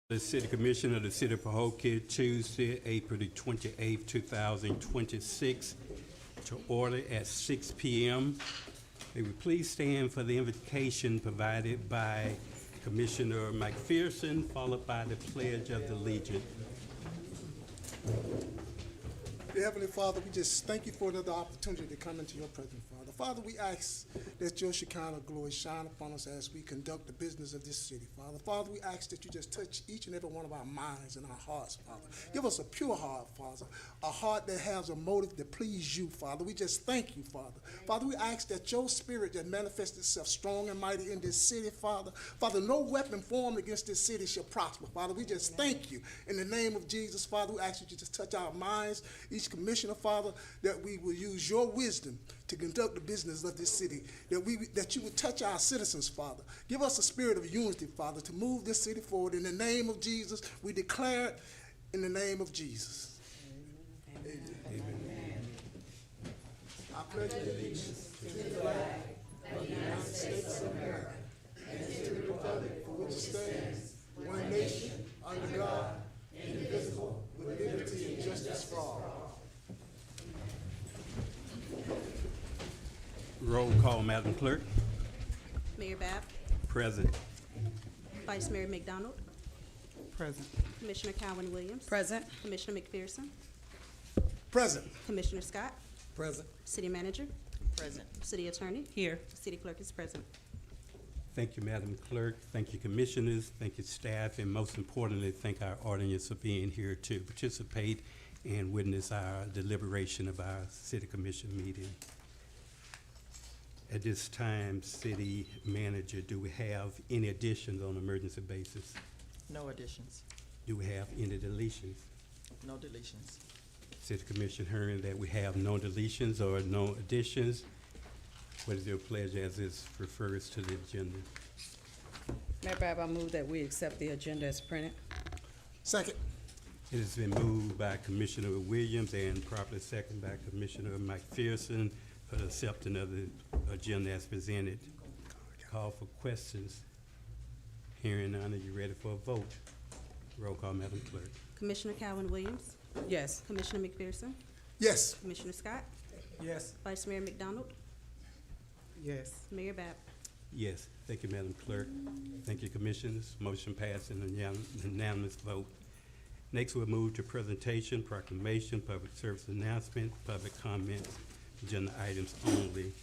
The City Commission of the City of Pahokee, Tuesday, April the 28th, 2026, to order at 6 p.m. May we please stand for the invocation provided by Commissioner McPherson, followed by the Pledge of Allegiance. Dear Heavenly Father, we just thank you for another opportunity to come into your presence, Father. Father, we ask that your Shekinah glory shine upon us as we conduct the business of this city, Father. Father, we ask that you just touch each and every one of our minds and our hearts, Father. Give us a pure heart, Father, a heart that has a motive to please you, Father. We just thank you, Father. Father, we ask that your spirit that manifests itself strong and mighty in this city, Father. Father, no weapon formed against this city shall prosper, Father. We just thank you. In the name of Jesus, Father, we ask that you just touch our minds, each commissioner, Father, that we will use your wisdom to conduct the business of this city, that you would touch our citizens, Father. Give us a spirit of unity, Father, to move this city forward. In the name of Jesus, we declare it in the name of Jesus. Amen. Amen. I pledge allegiance to the flag of the United States of America and to the republic for which it stands, one nation, under God, indivisible, with liberty and justice for all. Roll call, Madam Clerk. Mayor Babb, Present. Vice Mayor McDonald, Present. Commissioner Cowan Williams, Present. Commissioner McPherson, Present. Commissioner Scott, Present. City Manager, Present. City Attorney, Here. City Clerk is present. Thank you, Madam Clerk. Thank you, Commissioners. Thank you, staff. And most importantly, thank our audience for being here to participate and witness our deliberation of our City Commission meeting. At this time, City Manager, do we have any additions on an emergency basis? No additions. Do we have any deletions? No deletions. City Commission hearing that we have no deletions or no additions. What is your pleasure as this refers to the agenda? Mayor Babb, I move that we accept the agenda as printed. Second. It has been moved by Commissioner Williams and properly seconded by Commissioner McPherson for the acceptance of the agenda as presented. Call for questions. Hearing none, are you ready for a vote? Roll call, Madam Clerk. Commissioner Cowan Williams, Yes. Commissioner McPherson, Yes. Commissioner Scott, Yes. Vice Mayor McDonald, Yes. Mayor Babb. Yes, thank you, Madam Clerk. Thank you, Commissioners. Motion passed in a unanimous vote. Next, we'll move to presentation, proclamation, public service announcement, public comments, agenda items only.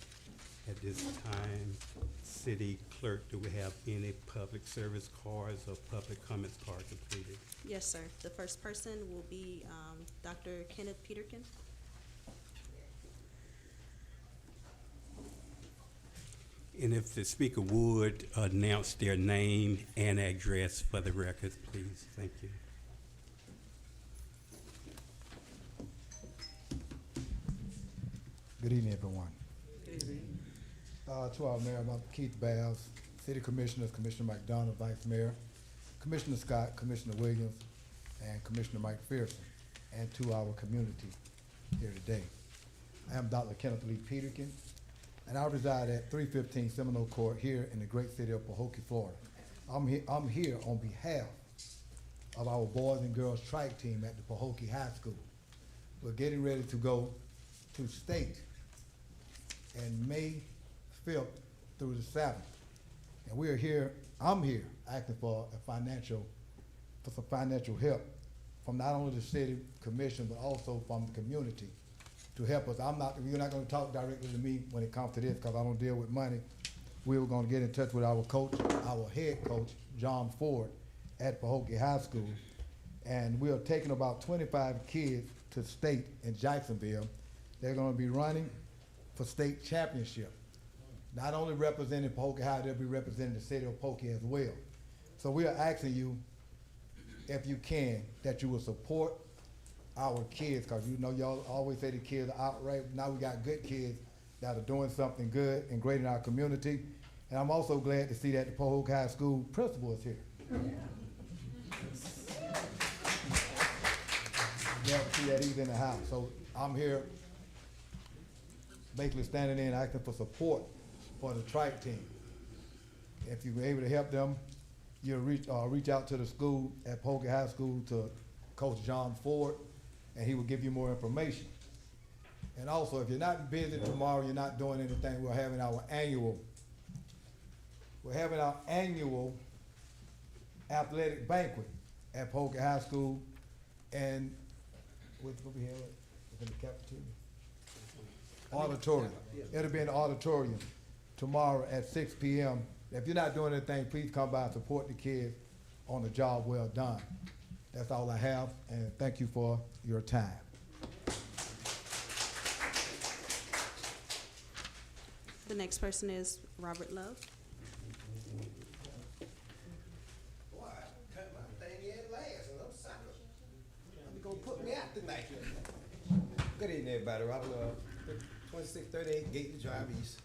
At this time, City Clerk, do we have any public service cards or public comments cards completed? Yes, sir. The first person will be Dr. Kenneth Peterkin. And if the speaker would announce their name and address for the record, please. Thank you. Good evening, everyone. To our mayor, I'm Keith Bass, city commissioners, Commissioner McDonald, Vice Mayor, Commissioner Scott, Commissioner Williams, and Commissioner Mike Pearson, and to our community here today. I am Dr. Kenneth Lee Peterkin, and I reside at 315 Seminole Court here in the great city of Pahokee, Florida. I'm here on behalf of our boys and girls track team at the Pahokee High School. We're getting ready to go to state in May 5th through the 7th. And we are here, I'm here asking for some financial help from not only the city commission, but also from the community to help us. You're not gonna talk directly to me when it comes to this because I don't deal with money. We were gonna get in touch with our coach, our head coach, John Ford at Pahokee High School. And we are taking about 25 kids to state in Jacksonville. They're gonna be running for state championship. Not only representing Pahokee High, they'll be representing the city of Pahokee as well. So we are asking you, if you can, that you will support our kids, because you know y'all always say the kids are outright. Now we got good kids that are doing something good and great in our community. And I'm also glad to see that the Pahokee High School principal is here. Yeah, see that he's in the house. So I'm here basically standing in asking for support for the track team. If you were able to help them, you reach out to the school at Pahokee High School to Coach John Ford, and he will give you more information. And also, if you're not busy tomorrow, you're not doing anything, we're having our annual athletic banquet at Pahokee High School, and what's gonna be held in the cafeteria? Auditorium. It'll be in the auditorium tomorrow at 6 p.m. If you're not doing anything, please come by and support the kids on a job well done. That's all I have, and thank you for your time. The next person is Robert Love. Boy, I cut my thing in last, and I'm sucker. You gonna put me out tonight. Good evening, everybody. Robert Love, 2638 Gately Drive East.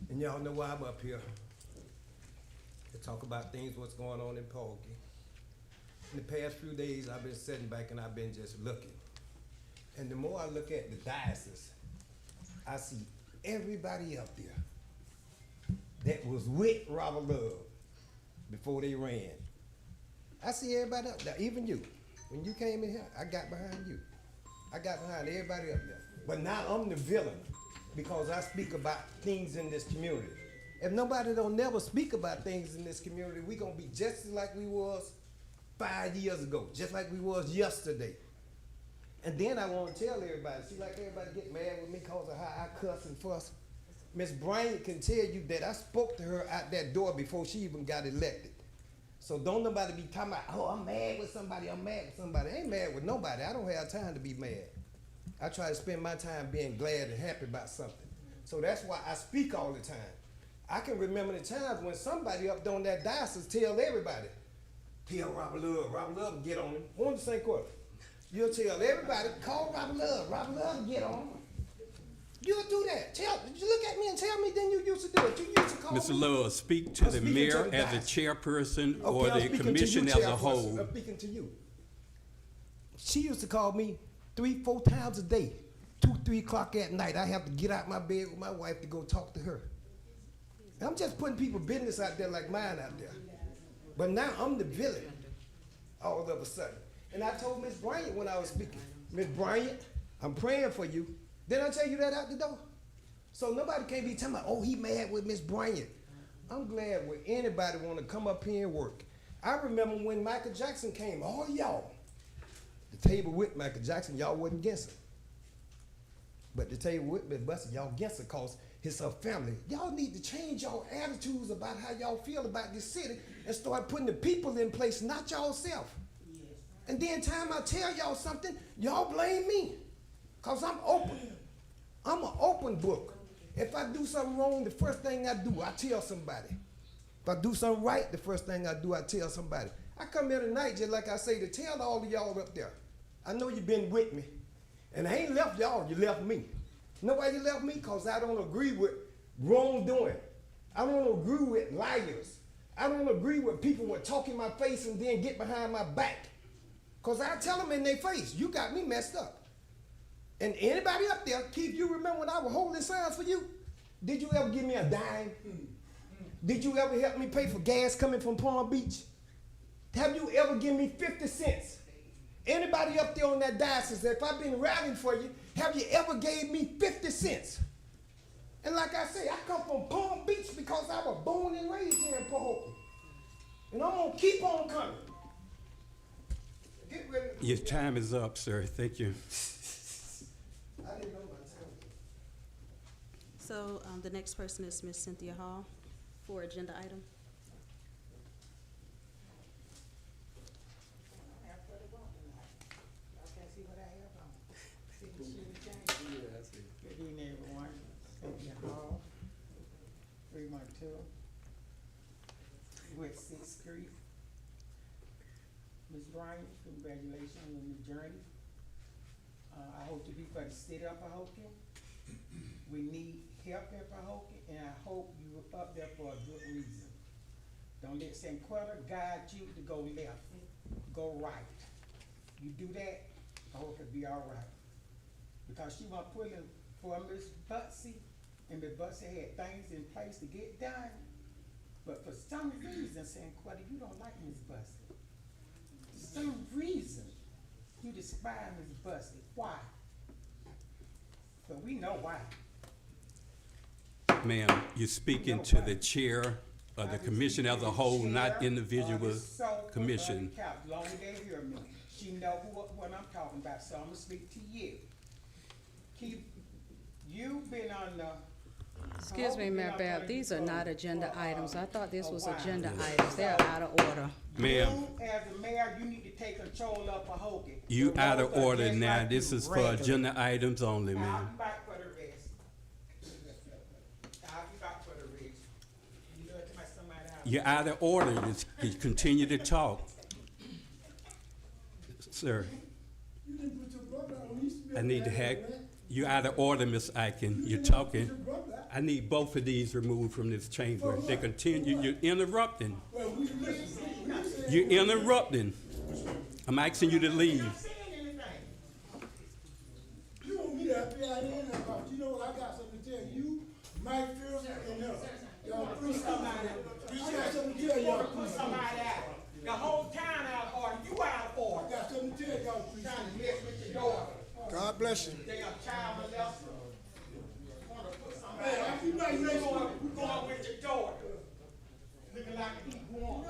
And y'all know why I'm up here. To talk about things, what's going on in Pahokee. In the past few days, I've been sitting back and I've been just looking. And the more I look at the diocese, I see everybody up there that was with Robert Love before they ran. I see everybody up there, even you. When you came in here, I got behind you. I got behind everybody up there. But now I'm the villain because I speak about things in this community. If nobody don't never speak about things in this community, we gonna be just like we was 5 years ago, just like we was yesterday. And then I want to tell everybody, see, like everybody get mad with me because of how I cuss and fuss. Miss Bryant can tell you that I spoke to her out that door before she even got elected. So don't nobody be talking about, oh, I'm mad with somebody, I'm mad with somebody. I ain't mad with nobody. I don't have time to be mad. I try to spend my time being glad and happy about something. So that's why I speak all the time. I can remember the times when somebody up on that diocese tell everybody, tell Robert Love will get on him. On the same quarter. You'll tell everybody, call Robert Love will get on him. You'll do that. You look at me and tell me, then you used to do it. You used to call Mr. me. Love, speak to I'm the speaking mayor to the as a guys. chairperson Okay, or I'm the speaking to commission you, as a Chairperson. whole. I'm speaking to you. She used to call me 3-4 times a day, 2-3 o'clock at night. I have to get out my bed with my wife to go talk to her. And I'm just putting people's business out there like mine out there. But now I'm the villain all of a sudden. And I told Miss Bryant when I was speaking, Miss Bryant, I'm praying for you. Didn't I tell you that out the door? So nobody can't be telling me, oh, he mad with Miss Bryant. I'm glad when anybody want to come up here and work. I remember when Michael Jackson came, all y'all, the table with Michael Jackson, y'all wasn't against him. But the table with Miss Buster, y'all against it because it's her family. Y'all need to change y'all attitudes about how y'all feel about this city and start putting the people in place, not y'all self. Yes. And then time I tell y'all something, y'all blame me because I'm open. I'm an open book. If I do something wrong, the first thing I do, I tell somebody. If I do something right, the first thing I do, I tell somebody. I come here tonight, just like I say, to tell all of y'all up there. I know you've been with me. And I ain't left y'all, you left me. Know why you left me? Because I don't agree with wrongdoing. I don't agree with liars. I don't agree with people who talk in my face and then get behind my back. Because I tell them in their face, you got me messed up. And anybody up there, Keith, you remember when I was holding signs for you? Did you ever give me a dime? Did you ever help me pay for gas coming from Palm Beach? Have you ever given me 50 cents? Anybody up there on that diocese, if I've been rallying for you, have you ever gave me 50 cents? And like I say, I come from Palm Beach because I was born and raised here in Pahokee. And I'm going to keep on coming. Get ready. Your time is up, sir. Thank you. I didn't know my time. So the next person is Miss Cynthia Hall for agenda item. Good evening, everyone. Cynthia Hall, 312 West 6th Street. Ms. Bryant, congratulations on the new journey. I hope to be for the city of Pahokee. We need help in Pahokee, and I hope you were up there for a good reason. Don't let St. Quetta guide you to go left, go right. You do that, Pahokee will be all right. Because she was pulling for Miss Butsy, and Miss Butsy had things in place to get done. But for some reason, saying, Quetta, you don't like Ms. Bussey. For some reason, you despise Ms. Bussey. Why? But we know why. Ma'am, you're speaking to the chair of the commission as a whole, not individual commission. As long as they hear me, she know what I'm talking about, so I'm gonna speak to you. Keep, you've been on the. Excuse me, Mayor Bab, these are not agenda items. I thought this was a while. agenda items. They're out of order. Ma'am. You, as the mayor, you need to take control of Pahokee. You The out of roads are order just now. like This you, is for regular. agenda items only, I'll ma'am. be back for the rest. I'll be back for the rest. You know, to my somebody else. You're out of order. You continue to talk. Sir, I need to have, you're out of order, Ms. Aiken. You're talking. I need both of these removed from this chamber. They continue, you're interrupting. You're interrupting. I'm asking you to leave. I'm saying anything. You want me to be out here and about, you know what, I got something to tell you, Mike Pearson and her. Y'all Put somebody, I got something to tell you wanna y'all. put somebody out. The whole town out of order, you out of order. I got something to tell y'all, please. Trying to mess with your daughter. God bless you. They are child molester. Wanna put somebody Hey, out. I keep like You next going, week. you going with your daughter. Looking like a equal one.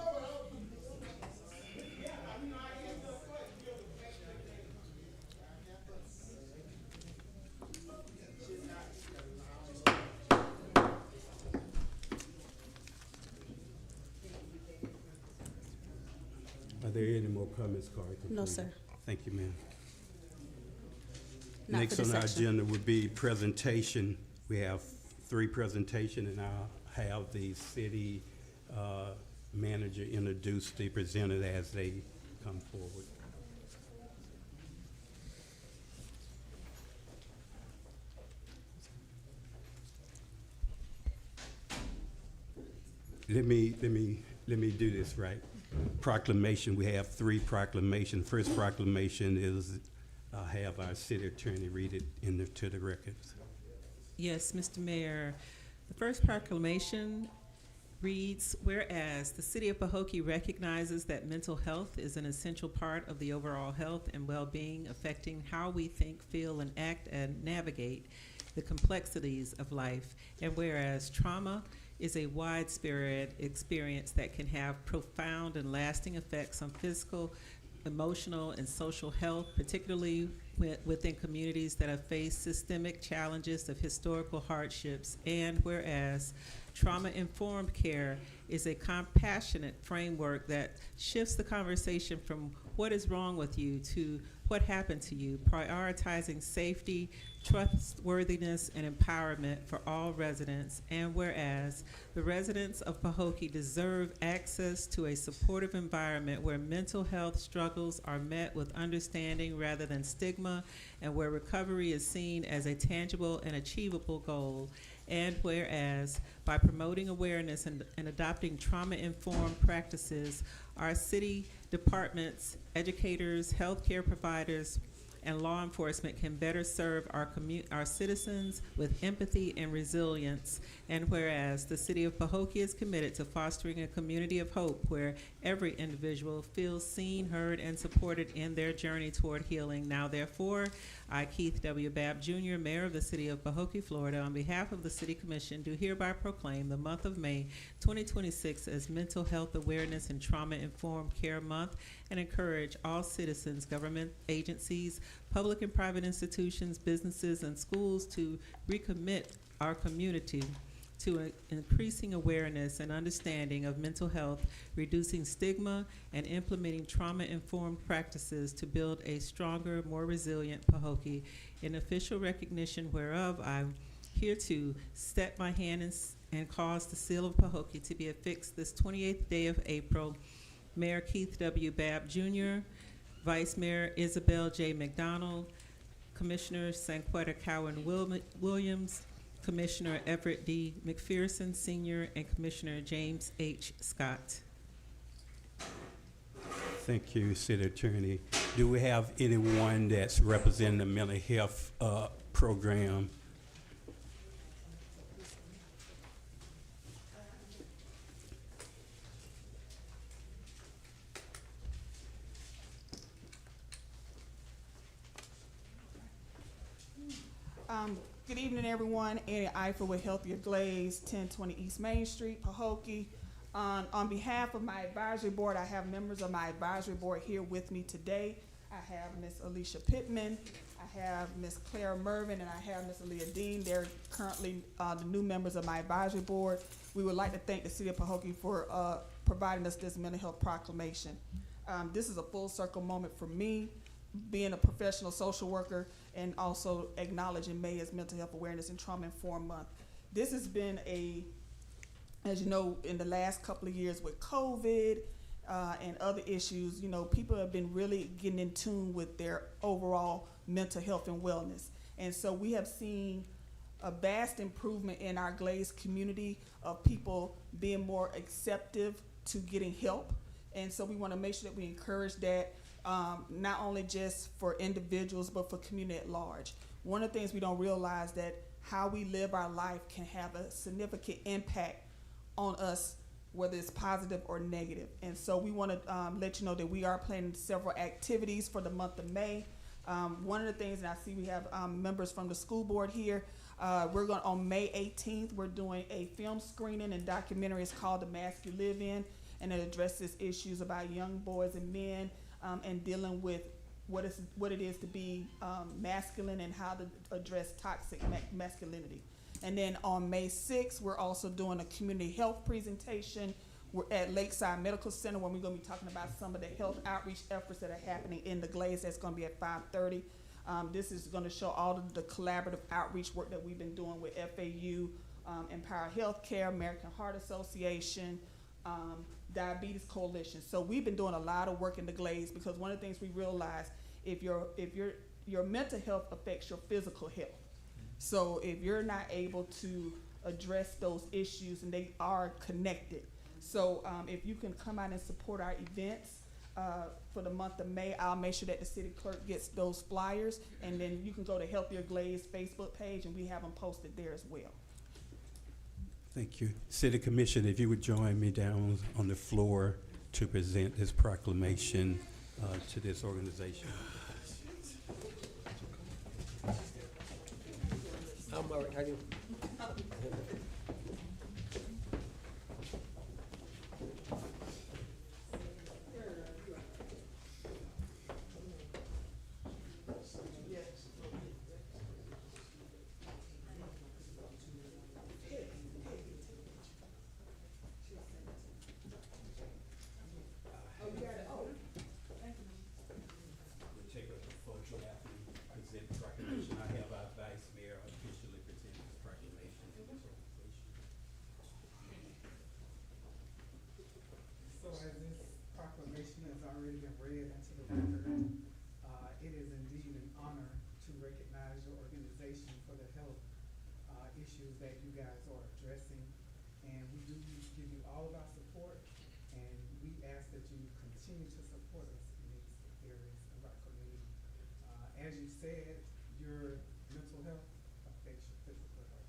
Yeah, you know, I ain't no question. Are there any more comments, Carter? No, sir. Thank you, ma'am. Not Next for this on our section. agenda would be presentation. We have 3 presentations, and I'll have the city manager introduce the presenters as they come forward. Let me do this right. Proclamation, we have 3 proclamations. First proclamation is, I'll have our city attorney read it to the records. Yes, Mr. Mayor. The first proclamation reads, whereas the city of Pahokee recognizes that mental health is an essential part of the overall health and well-being affecting how we think, feel, and act and navigate the complexities of life. And whereas trauma is a widespread experience that can have profound and lasting effects on physical, emotional, and social health, particularly within communities that have faced systemic challenges of historical hardships. And whereas trauma-informed care is a compassionate framework that shifts the conversation from what is wrong with you to what happened to you, prioritizing safety, trustworthiness, and empowerment for all residents. And whereas the residents of Pahokee deserve access to a supportive environment where mental health struggles are met with understanding rather than stigma, and where recovery is seen as a tangible and achievable goal. And whereas by promoting awareness and adopting trauma-informed practices, our city departments, educators, healthcare providers, and law enforcement can better serve our citizens with empathy and resilience. And whereas the city of Pahokee is committed to fostering a community of hope where every individual feels seen, heard, and supported in their journey toward healing. Now therefore, I, Keith W. Babb Jr., Mayor of the City of Pahokee, Florida, on behalf of the City Commission, do hereby proclaim the month of May 2026 as Mental Health Awareness and Trauma-Informed Care Month, and encourage all citizens, government agencies, public and private institutions, businesses, and schools to recommit our community to increasing awareness and understanding of mental health, reducing stigma, and implementing trauma-informed practices to build a stronger, more resilient Pahokee. In official recognition whereof, I'm here to set my hand and cause the seal of Pahokee to be affixed this 28th day of April. Mayor Keith W. Babb Jr., Vice Mayor Isabel J. McDonald, Commissioner Sanquetta Cowan Williams, Commissioner Everett D. McPherson Sr., and Commissioner James H. Scott. Thank you, City Attorney. Do we have anyone that's representing the mental health program? Good evening, everyone. Annie Eiffel with Healthier Glaze, 1020 East Main Street, Pahokee. On behalf of my advisory board, I have members of my advisory board here with me today. I have Ms. Alicia Pittman, I have Ms. Claire Mervin, and I have Ms. Aaliyah Dean. They're currently the new members of my advisory board. We would like to thank the City of Pahokee for providing us this mental health proclamation. This is a full circle moment for me, being a professional social worker and also acknowledging May as Mental Health Awareness and Trauma Informed Month. This has been as you know, in the last couple of years with COVID and other issues, you know, people have been really getting in tune with their overall mental health and wellness. And so we have seen a vast improvement in our Glaze community of people being more acceptive to getting help. And so we want to make sure that we encourage that, not only just for individuals, but for community at large. One of the things we don't realize that how we live our life can have a significant impact on us, whether it's positive or negative. And so we want to let you know that we are planning several activities for the month of May. One of the things, and I see we have members from the school board here, we're going on May 18th, we're doing a film screening and documentary. It's called The Mask You Live In, and it addresses issues about young boys and men and dealing with what it is to be masculine and how to address toxic masculinity. And then on May 6th, we're also doing a community health presentation. We're at Lakeside Medical Center, where we're going to be talking about some of the health outreach efforts that are happening in the Glaze. That's going to be at 5:30. This is going to show all of the collaborative outreach work that we've been doing with FAU, Empower Healthcare, American Heart Association, Diabetes Coalition. So we've been doing a lot of work in the Glaze, because one of the things we realize, if your mental health affects your physical health. So if you're not able to address those issues, and they are connected. So if you can come out and support our events for the month of May, I'll make sure that the city clerk gets those flyers, and then you can go to Healthier Glaze Facebook page, and we have them posted there as well. Thank you. City Commission, if you would join me down on the floor to present this proclamation to this organization. I'm all right. How do you? We'll take a photo after we present the proclamation. I have our Vice Mayor officially present this proclamation to this organization. So as this proclamation has already been read into the record, it is indeed an honor to recognize your organization for the health issues that you guys are addressing. And we do give you all of our support, and we ask that you continue to support us in these areas of our community. As you said, your mental health affects your physical health.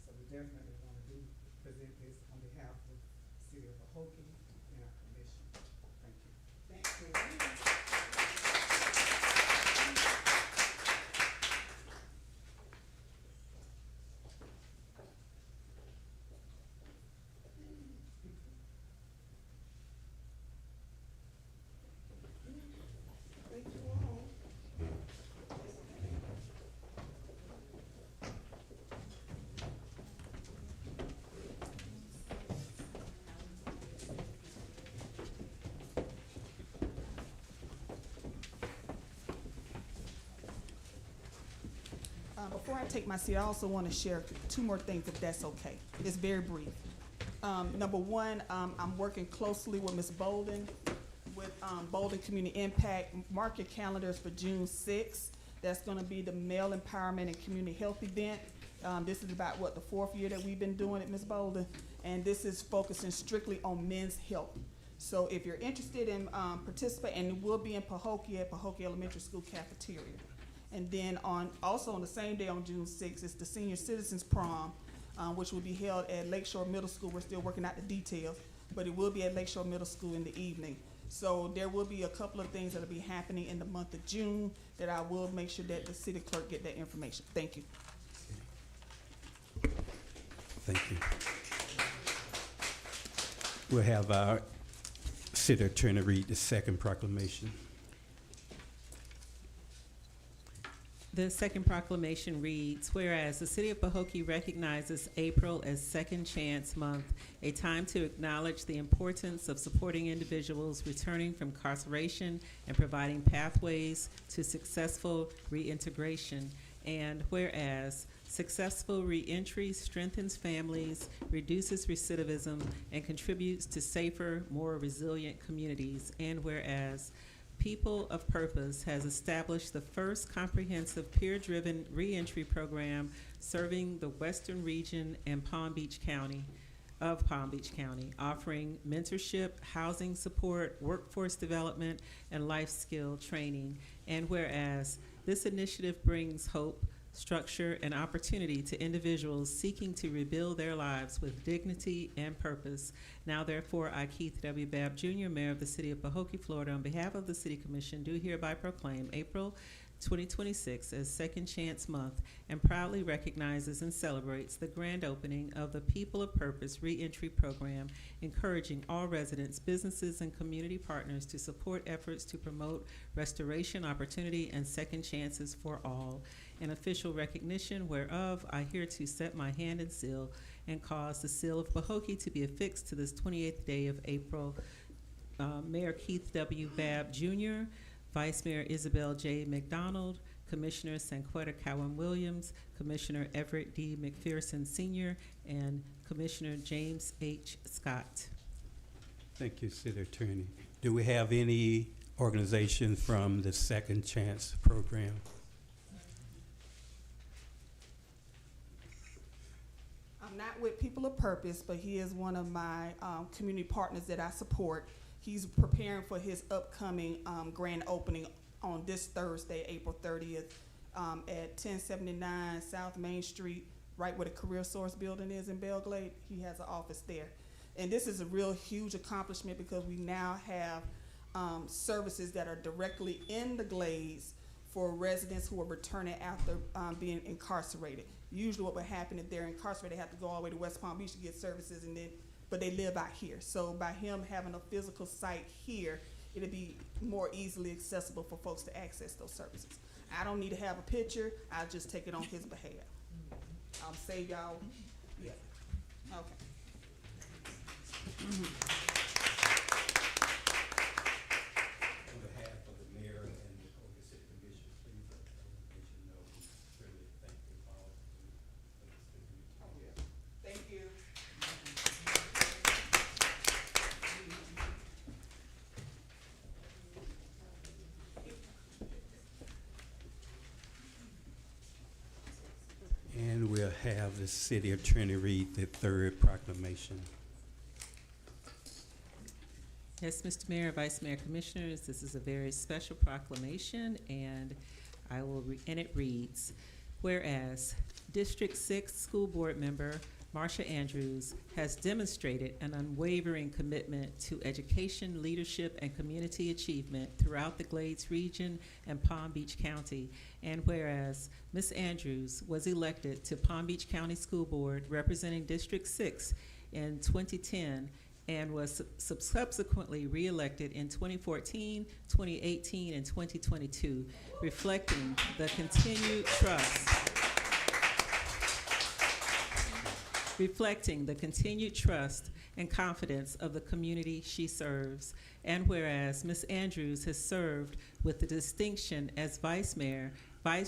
So we definitely want to present this on behalf of the City of Pahokee and our commission. Thank you. Thank you. Before I take my seat, I also want to share two more things, if that's okay. It's very brief. Number one, I'm working closely with Ms. Bolden with Bolden Community Impact. Mark your calendars for June 6th. That's going to be the Male Empowerment and Community Health event. This is about, the 4th year that we've been doing it, Ms. Bolden? And this is focusing strictly on men's health. So if you're interested in participating, and it will be in Pahokee at Pahokee Elementary School cafeteria. And then also on the same day on June 6th, it's the Senior Citizens Prom, which will be held at Lakeshore Middle School. We're still working out the details, but it will be at Lakeshore Middle School in the evening. So there will be a couple of things that'll be happening in the month of June that I will make sure that the city clerk get that information. Thank you. Thank you. We'll have our city attorney read the second proclamation. The second proclamation reads, whereas the City of Pahokee recognizes April as Second Chance Month, a time to acknowledge the importance of supporting individuals returning from incarceration and providing pathways to successful reintegration. And whereas successful reentry strengthens families, reduces recidivism, and contributes to safer, more resilient communities. And whereas People of Purpose has established the first comprehensive peer-driven reentry program serving the western region and Palm Beach County, offering mentorship, housing support, workforce development, and life skill training. And whereas this initiative brings hope, structure, and opportunity to individuals seeking to rebuild their lives with dignity and purpose. Now therefore, I, Keith W. Babb Jr., Mayor of the City of Pahokee, Florida, on behalf of the City Commission, do hereby proclaim April 2026 as Second Chance Month and proudly recognizes and celebrates the grand opening of the People of Purpose Reentry Program, encouraging all residents, businesses, and community partners to support efforts to promote restoration, opportunity, and second chances for all. In official recognition whereof, I hereto set my hand and seal and cause the seal of Pahokee to be affixed to this 28th day of April. Mayor Keith W. Babb Jr., Vice Mayor Isabel J. McDonald, Commissioner Sanquetta Cowan Williams, Commissioner Everett D. McPherson Sr., and Commissioner James H. Scott. Thank you, City Attorney. Do we have any organization from the Second Chance program? I'm not with People of Purpose, but he is one of my community partners that I support. He's preparing for his upcoming grand opening on this Thursday, April 30th, at 1079 South Main Street, right where the Career Source building is in Belglade. He has an office there. And this is a real huge accomplishment because we now have services that are directly in the Glades for residents who are returning after being incarcerated. Usually what would happen if they're incarcerated, they have to go all the way to West Palm Beach to get services, but they live out here. So by him having a physical site here, it'll be more easily accessible for folks to access those services. I don't need to have a picture, I'll just take it on his behalf. I'll save y'all, yeah, okay. On behalf of the mayor and the Pahokee City Commission, please let the congregation know we certainly thank you all for this. Thank you. And we'll have the city attorney read the third proclamation. Yes, Mr. Mayor, Vice Mayor, Commissioners, this is a very special proclamation, and and it reads, whereas District 6 School Board Member Marsha Andrews has demonstrated an unwavering commitment to education, leadership, and community achievement throughout the Glades region and Palm Beach County. And whereas Ms. Andrews was elected to Palm Beach County School Board representing District 6 in 2010 and was subsequently reelected in 2014, 2018, and 2022, reflecting the continued trust and confidence of the community she serves. And whereas Ms. Andrews has served with the distinction as Vice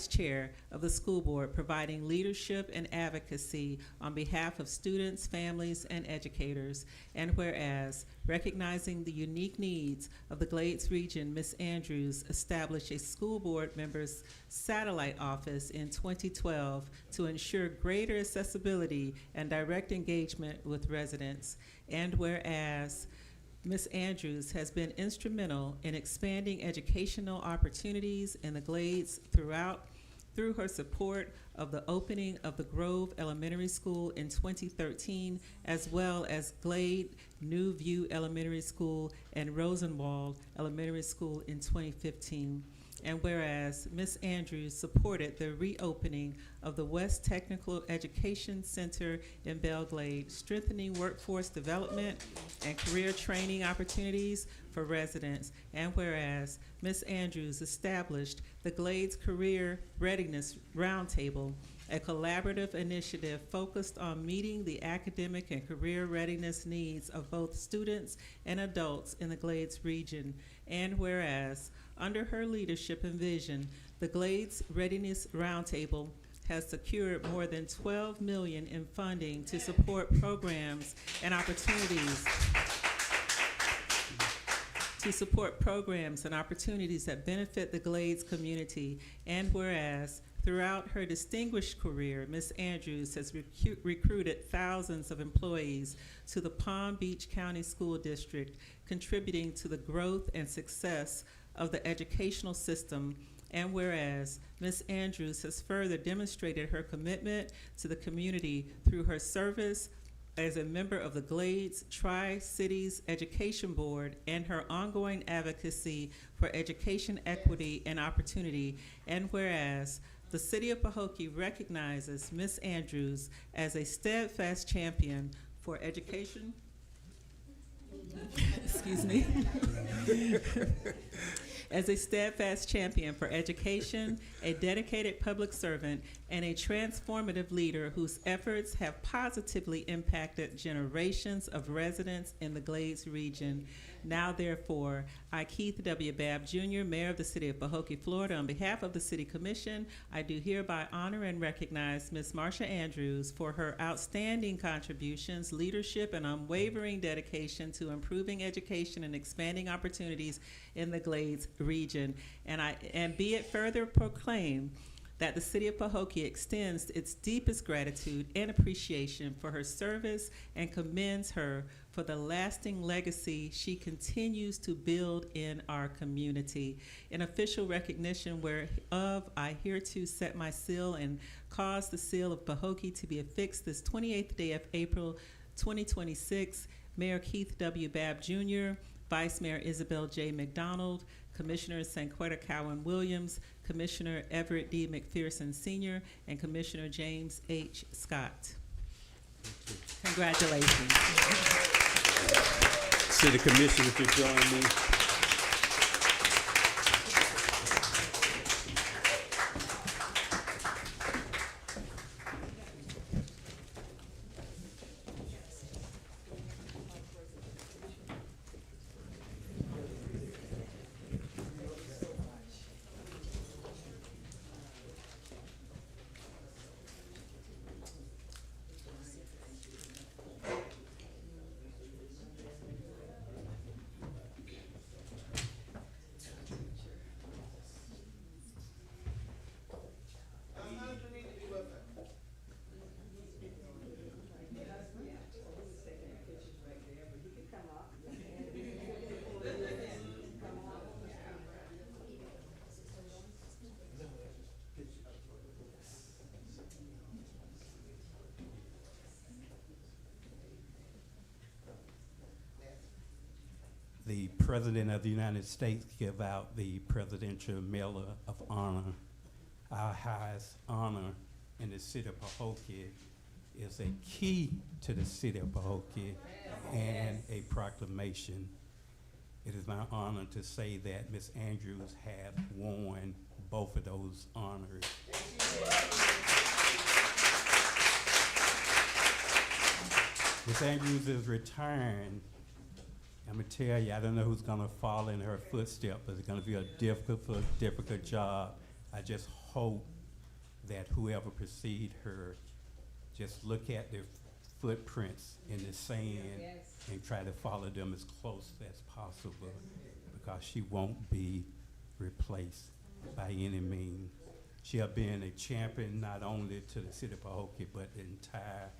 Chair of the School Board, providing leadership and advocacy on behalf of students, families, and educators. And whereas, recognizing the unique needs of the Glades region, Ms. Andrews established a school board member's satellite office in 2012 to ensure greater accessibility and direct engagement with residents. And whereas, Ms. Andrews has been instrumental in expanding educational opportunities in the Glades through her support of the opening of the Grove Elementary School in 2013, as well as Glade New View Elementary School and Rosenwald Elementary School in 2015. And whereas Ms. Andrews supported the reopening of the West Technical Education Center in Belglade, strengthening workforce development and career training opportunities for residents. And whereas Ms. Andrews established the Glades Career Readiness Roundtable, a collaborative initiative focused on meeting the academic and career readiness needs of both students and adults in the Glades region. And whereas, under her leadership and vision, the Glades Readiness Roundtable has secured more than $12 million in funding to support programs and opportunities that benefit the Glades community. And whereas, throughout her distinguished career, Ms. Andrews has recruited thousands of employees to the Palm Beach County School District, contributing to the growth and success of the educational system. And whereas Ms. Andrews has further demonstrated her commitment to the community through her service as a member of the Glades Tri-Cities Education Board and her ongoing advocacy for education equity and opportunity. And whereas the City of Pahokee recognizes Ms. Andrews as a steadfast champion for education, excuse me, as a steadfast champion for education, a dedicated public servant, and a transformative leader whose efforts have positively impacted generations of residents in the Glades region. Now, therefore, I, Keith W. Babb Jr., Mayor of the City of Pahokee, Florida, on behalf of the City Commission, I do hereby honor and recognize Ms. Marsha Andrews for her outstanding contributions, leadership, and unwavering dedication to improving education and expanding opportunities in the Glades region. And be it further proclaimed that the City of Pahokee extends its deepest gratitude and appreciation for her service and commends her for the lasting legacy she continues to build in our community. In official recognition whereof, I hereto set my seal and cause the seal of Pahokee to be affixed this 28th day of April 2026. Mayor Keith W. Babb Jr., Vice Mayor Isabel J. McDonald, Commissioners Sanquetta Cowan Williams, Commissioner Everett D. McPherson Sr., and Commissioner James H. Scott. Congratulations. City Commissioners to join me. The President of the United States give out the Presidential Medal of Honor. Our highest honor in the city of Pahokee is a key to the city of Pahokee and a proclamation. It is my honor to say that Ms. Andrews has won both of those honors. Ms. Andrews is retiring. I'm gonna tell you, I don't know who's gonna follow in her footsteps, but it's gonna be a difficult job. I just hope that whoever precede her just look at their footprints in the sand and try to follow them as close as possible, because she won't be replaced by any means. She'll be a champion not only to the city of Pahokee, but the entire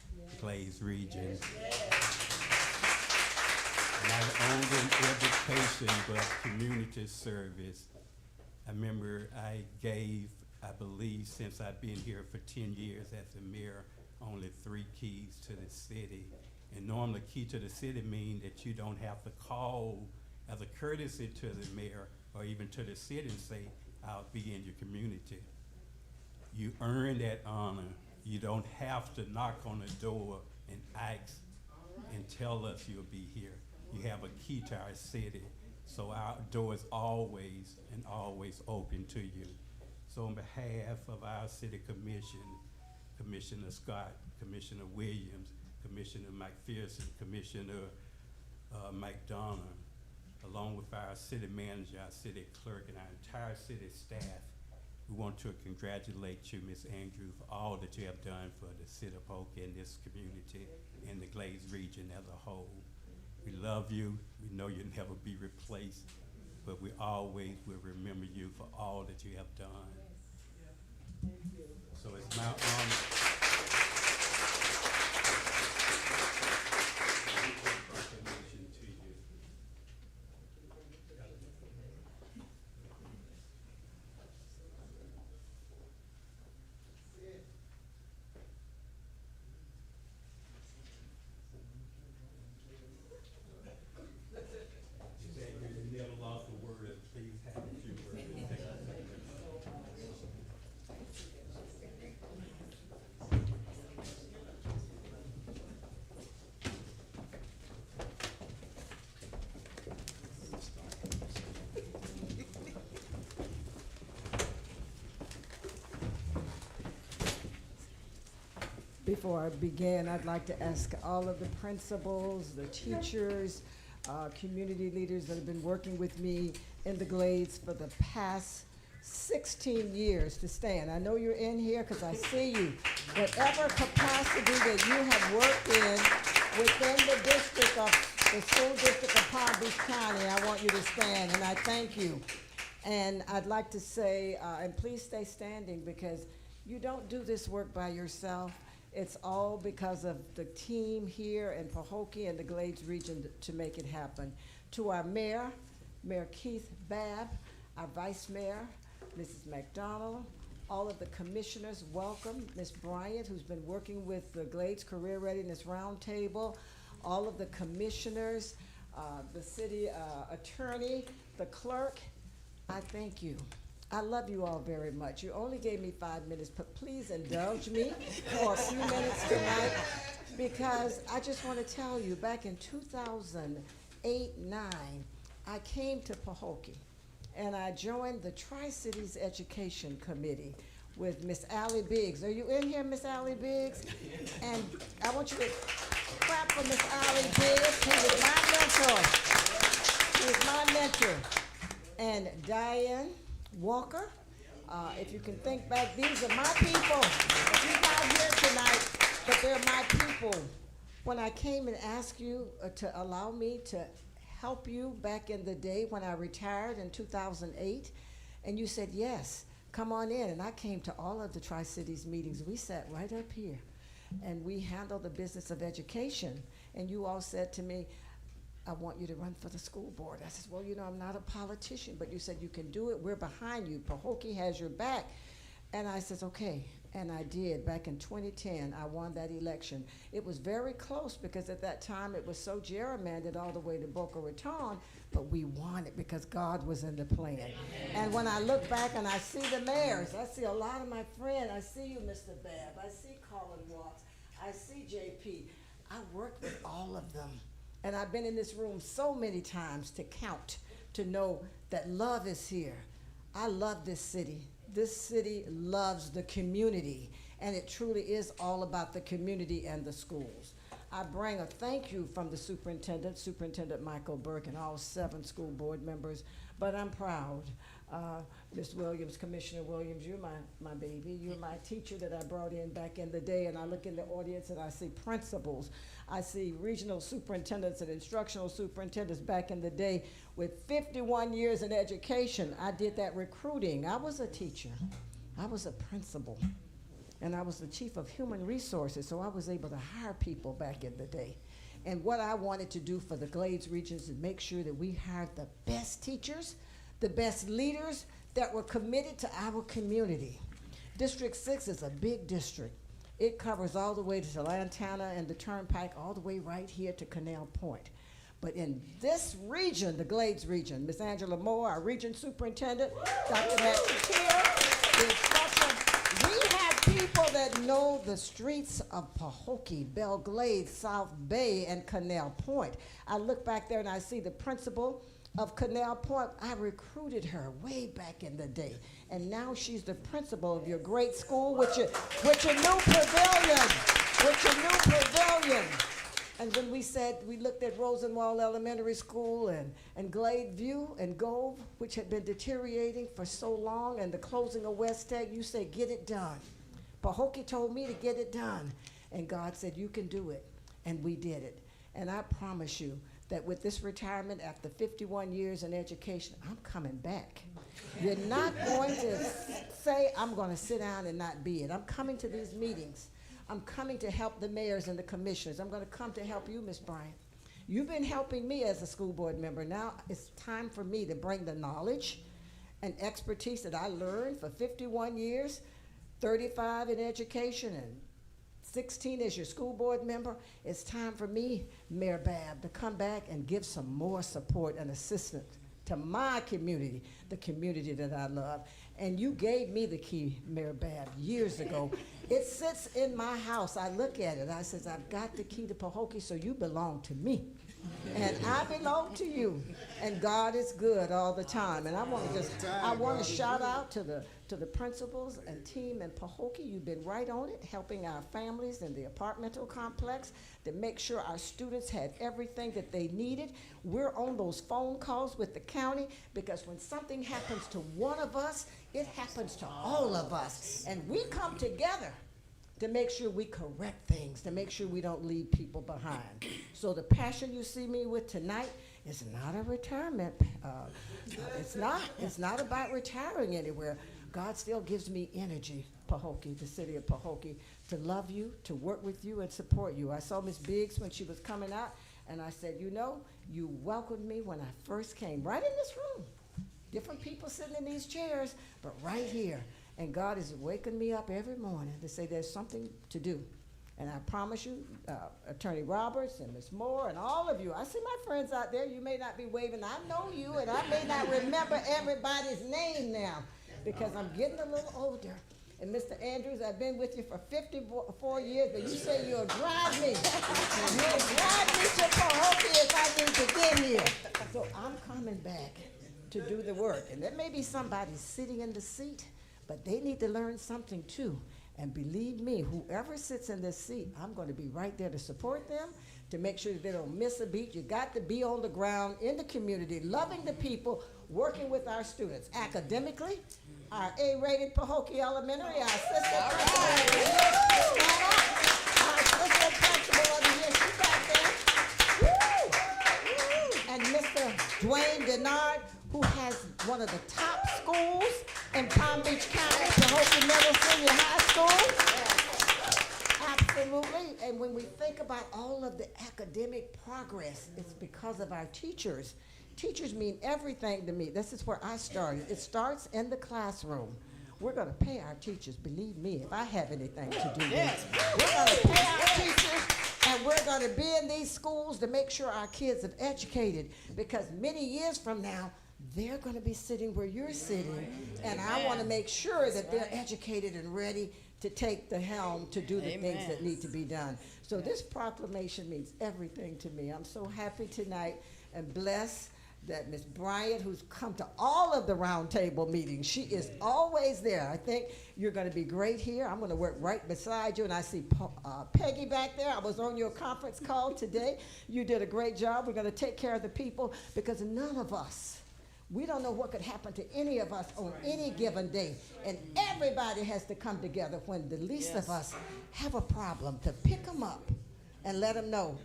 Glades region. Not only education, but community service. I remember I believe, since I've been here for 10 years as the mayor, only 3 keys to the city. And normally key to the city means that you don't have to call as a courtesy to the mayor or even to the city and say, be in your community. You earn that honor. You don't have to knock on the door and ask and tell us you'll be here. You have a key to our city, so our door is always and always open to you. So on behalf of our city commission, Commissioner Scott, Commissioner Williams, Commissioner McPherson, Commissioner McDonough, along with our city manager, our city clerk, and our entire city staff, we want to congratulate you, Ms. Andrew, for all that you have done for the city of Pahokee and this community and the Glades region as a whole. We love you. We know you'll never be replaced, but we always will remember you for all that you have done. So it's my honor. Before I begin, I'd like to ask all of the principals, the teachers, community leaders that have been working with me in the Glades for the past 16 years to stand. I know you're in here because I see you. Whatever capacity that you have worked in within the district of the school district of Palm Beach County, I want you to stand, and I thank you. And I'd like to say, and please stay standing, because you don't do this work by yourself. It's all because of the team here in Pahokee and the Glades region to make it happen. To our mayor, Mayor Keith Babb, our vice mayor, Mrs. McDonald, all of the commissioners, welcome. Ms. Bryant, who's been working with the Glades Career Readiness Roundtable, all of the commissioners, the city attorney, the clerk, I thank you. I love you all very much. You only gave me 5 minutes, but please indulge me for a few minutes tonight, because I just want to tell you, back in 2008-9, I came to Pahokee, and I joined the Tri-Cities Education Committee with Miss Allie Biggs. Are you in here, Miss Allie Biggs? And I want you to clap for Miss Allie Biggs. She was my mentor. She was my mentor. And Diane Walker, if you can think back, these are my people. She's not here tonight, but they're my people. When I came and asked you to allow me to help you back in the day when I retired in 2008, and you said, yes, come on in. And I came to all of the Tri-Cities meetings. We sat right up here, and we handled the business of education. And you all said to me, I want you to run for the school board. I said, well, you know, I'm not a politician, but you said you can do it. We're behind you. Pahokee has your back. And I said, okay. And I did. Back in 2010, I won that election. It was very close, because at that time it was so gerrymandered all the way to Boca Raton, but we won it because God was in the plan. Amen. And when I look back and I see the mayors, I see a lot of my friends. I see you, Mr. Babb. I see Colin Watts. I see JP. I worked with all of them. And I've been in this room so many times to count, to know that love is here. I love this city. This city loves the community, and it truly is all about the community and the schools. I bring a thank you from the superintendent, Superintendent Michael Burke, and all 7 school board members, but I'm proud. Ms. Williams, Commissioner Williams, you're my baby. You're my teacher that I brought in back in the day, and I look in the audience and I see principals. I see regional superintendents and instructional superintendents back in the day with 51 years in education. I did that recruiting. I was a teacher. I was a principal. And I was the chief of human resources, so I was able to hire people back in the day. And what I wanted to do for the Glades region is make sure that we hired the best teachers, the best leaders that were committed to our community. District 6 is a big district. It covers all the way to Lantana and the Turnpike, all the way right here to Canal Point. But in this region, the Glades region, Miss Angela Moore, our region superintendent, Dr. Matt Shakir, the instructor, we have people that know the streets of Pahokee, Belle Glade, South Bay, and Canal Point. I look back there and I see the principal of Canal Point. I recruited her way back in the day, and now she's the principal of your great school with your new pavilion, And when we looked at Rosenwald Elementary School and Glade View and Gove, which had been deteriorating for so long, and the closing of West Tech, you said, get it done. Pahokee told me to get it done, and God said, you can do it, and we did it. And I promise you that with this retirement after 51 years in education, I'm coming back. You're not going to say, I'm going to sit down and not be it. I'm coming to these meetings. I'm coming to help the mayors and the commissioners. I'm going to come to help you, Ms. Bryant. You've been helping me as a school board member. Now it's time for me to bring the knowledge and expertise that I learned for 51 years, 35 in education and 16 as your school board member. It's time for me, Mayor Babb, to come back and give some more support and assistance to my community, the community that I love. And you gave me the key, Mayor Babb, years ago. It sits in my house. I look at it. I says, I've got the key to Pahokee, so you belong to me. And I belong to you. And God is good all the time. And I want to shout out to the principals and team in Pahokee. You've been right on it, helping our families in the apartmental complex to make sure our students had everything that they needed. We're on those phone calls with the county because when something happens to one of us, it happens to all of us. And we come together to make sure we correct things, to make sure we don't leave people behind. So the passion you see me with tonight is not a retirement. It's not about retiring anywhere. God still gives me energy, Pahokee, the city of Pahokee, to love you, to work with you and support you. I saw Ms. Biggs when she was coming out, and I said, you know, you welcomed me when I first came, right in this room. Different people sitting in these chairs, but right here. And God is waking me up every morning to say there's something to do. And I promise you, Attorney Roberts and Ms. Moore and all of you, I see my friends out there, you may not be waving, I know you, and I may not remember everybody's name now because I'm getting a little older. And Mr. Andrews, I've been with you for 54 years, but you say you'll drive me. You'll drive me to Pahokee if I need to get here. So I'm coming back to do the work. And there may be somebody sitting in the seat, but they need to learn something too. And believe me, whoever sits in this seat, I'm going to be right there to support them, to make sure that they don't miss a beat. You got to be on the ground in the community, loving the people, working with our students academically. Our A-rated Pahokee Elementary, our assistant principal, our assistant principal of the year, she's back there. And Mr. Dwayne Denard, who has one of the top schools in Palm Beach County, Pahokee Middle Senior High School. Absolutely. And when we think about all of the academic progress, it's because of our teachers. Teachers mean everything to me. This is where I started. It starts in the classroom. We're going to pay our teachers, believe me, if I have anything to do with it. We're going to pay our teachers, and we're going to be in these schools to make sure our kids are educated, because many years from now, they're going to be sitting where you're sitting, and I want to make sure that they're educated and ready to take the helm to do the things that need to be done. So this proclamation means everything to me. I'm so happy tonight and blessed that Ms. Bryant, who's come to all of the roundtable meetings, she is always there. I think you're going to be great here. I'm going to work right beside you, and I see Peggy back there. I was on your conference call today. You did a great job. We're going to take care of the people because none of us, we don't know what could happen to any of us on any given day, and everybody has to come together when the least of us have a problem to pick them up and let them know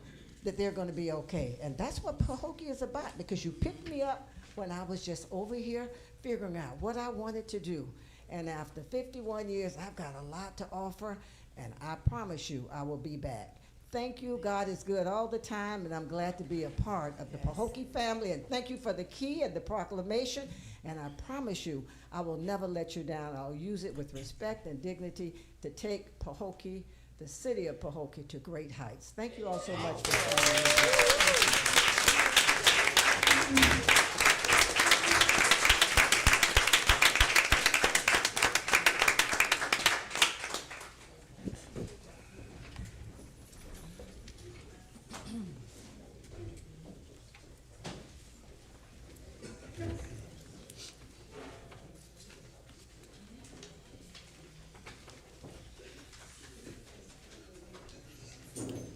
that they're going to be okay. And that's what Pahokee is about, because you picked me up when I was just over here figuring out what I wanted to do. And after 51 years, I've got a lot to offer, and I promise you I will be back. Thank you. God is good all the time, and I'm glad to be a part of the Pahokee family. And thank you for the key and the proclamation. And I promise you, I will never let you down. I'll use it with respect and dignity to take Pahokee, the city of Pahokee, to great heights. Thank you all so much for coming.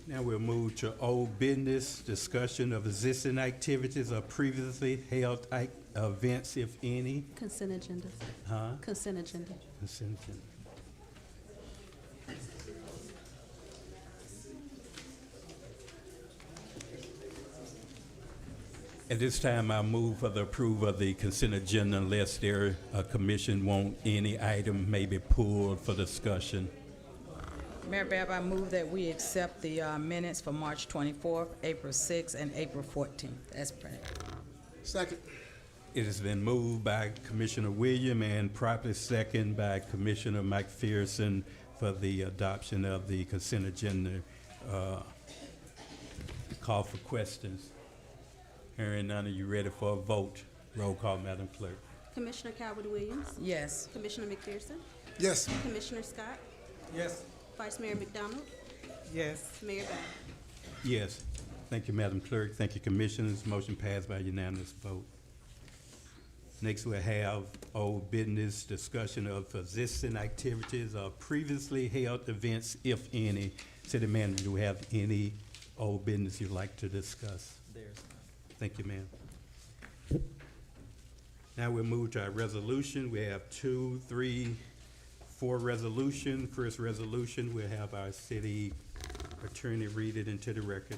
Now we'll move to old business, discussion of existing activities or previously held events, if any. Consent agenda. Huh? Consent agenda. Consent agenda. At this time, I move for the approval of the consent agenda unless there, a commission want any item may be pulled for discussion. Mayor Bab, I move that we accept the minutes for March 24th, April 6th, and April 14th as printed. Second. It has been moved by Commissioner William and properly second by Commissioner McPherson for the adoption of the consent agenda. Call for questions. Hearing none, are you ready for a vote? Roll call, Madam Clerk. Commissioner Calvin-Williams. Yes. Commissioner McPherson. Yes. Commissioner Scott. Yes. Vice Mayor McDonald. Yes. Mayor Bab. Yes. Thank you, Madam Clerk. Thank you, Commissioners. Motion passed by unanimous vote. Next, we have old business, discussion of existing activities or previously held events, if any. City Manager, do we have any old business you'd like to discuss? There's none. Thank you, ma'am. Now we'll move to our resolution. We have 2, 3, 4 resolution. First resolution, we'll have our city attorney read it into the record.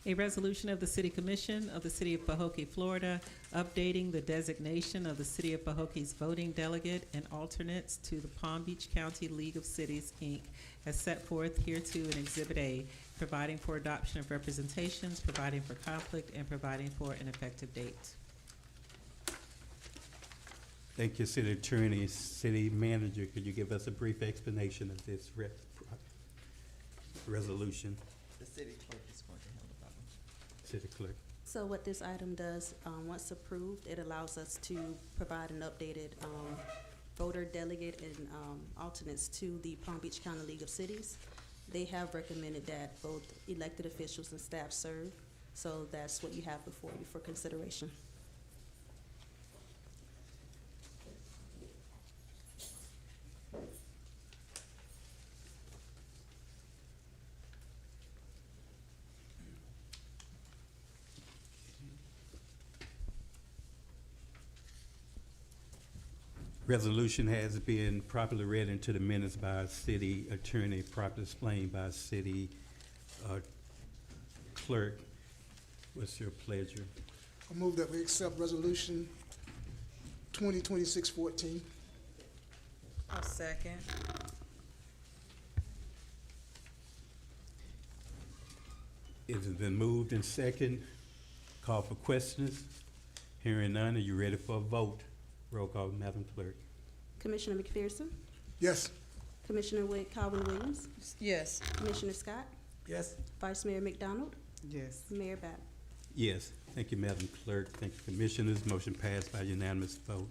A resolution of the City Commission of the City of Pahokee, Florida, updating the designation of the City of Pahokee's voting delegate and alternates to the Palm Beach County League of Cities, Inc., as set forth hereto in Exhibit A, providing for adoption of representations, providing for conflict, and providing for an effective date. Thank you, City Attorney. City Manager, could you give us a brief explanation of this resolution? The city clerk is going to handle that one. City Clerk. So what this item does, once approved, it allows us to provide an updated voter delegate and alternates to the Palm Beach County League of Cities. They have recommended that both elected officials and staff serve, so that's what you have before you for consideration. Resolution has been properly read into the minutes by our city attorney, properly explained by our city clerk. What's your pleasure? I move that we accept resolution 2026-14. I'll second. It has been moved and second. Call for questions. Hearing none, are you ready for a vote? Roll call, Madam Clerk. Commissioner McPherson. Yes. Commissioner Calvin-Williams. Yes. Commissioner Scott. Yes. Vice Mayor McDonald. Yes. Mayor Bab. Yes. Thank you, Madam Clerk. Thank you, Commissioners. Motion passed by unanimous vote.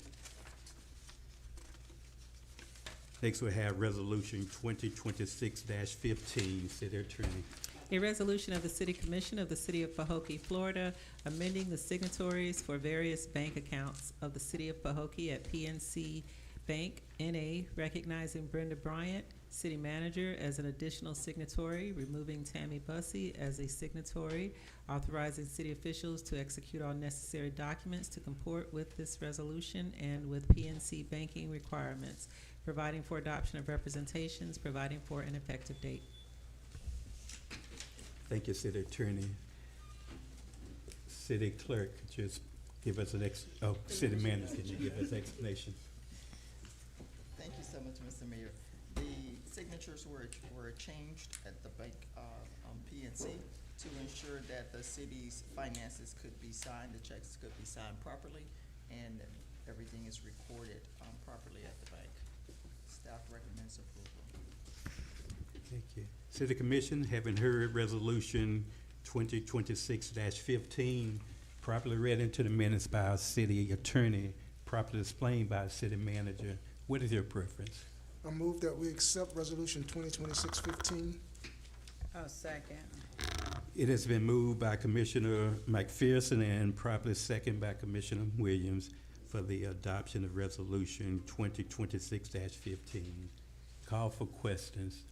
Next, we have Resolution 2026-15, City Attorney. A resolution of the City Commission of the City of Pahokee, Florida, amending the signatories for various bank accounts of the City of Pahokee at PNC Bank, N.A., recognizing Brenda Bryant, City Manager, as an additional signatory, removing Tammy Bussey as a signatory, authorizing city officials to execute all necessary documents to comport with this resolution and with PNC banking requirements, providing for adoption of representations, providing for an effective date. Thank you, City Attorney. City Clerk, could you just give us an City Manager, can you give us explanation? Thank you so much, Mr. Mayor. The signatures were changed at the bank, PNC to ensure that the city's finances could be signed, the checks could be signed properly, and everything is recorded, properly at the bank. Staff recommends approval. Thank you. City Commission, having heard Resolution 2026-15, properly read into the minutes by our city attorney, properly explained by our city manager. What is your preference? I move that we accept Resolution 2026-15. Second. It has been moved by Commissioner McPherson and properly second by Commissioner Williams for the adoption of Resolution 2026-15. Call for questions.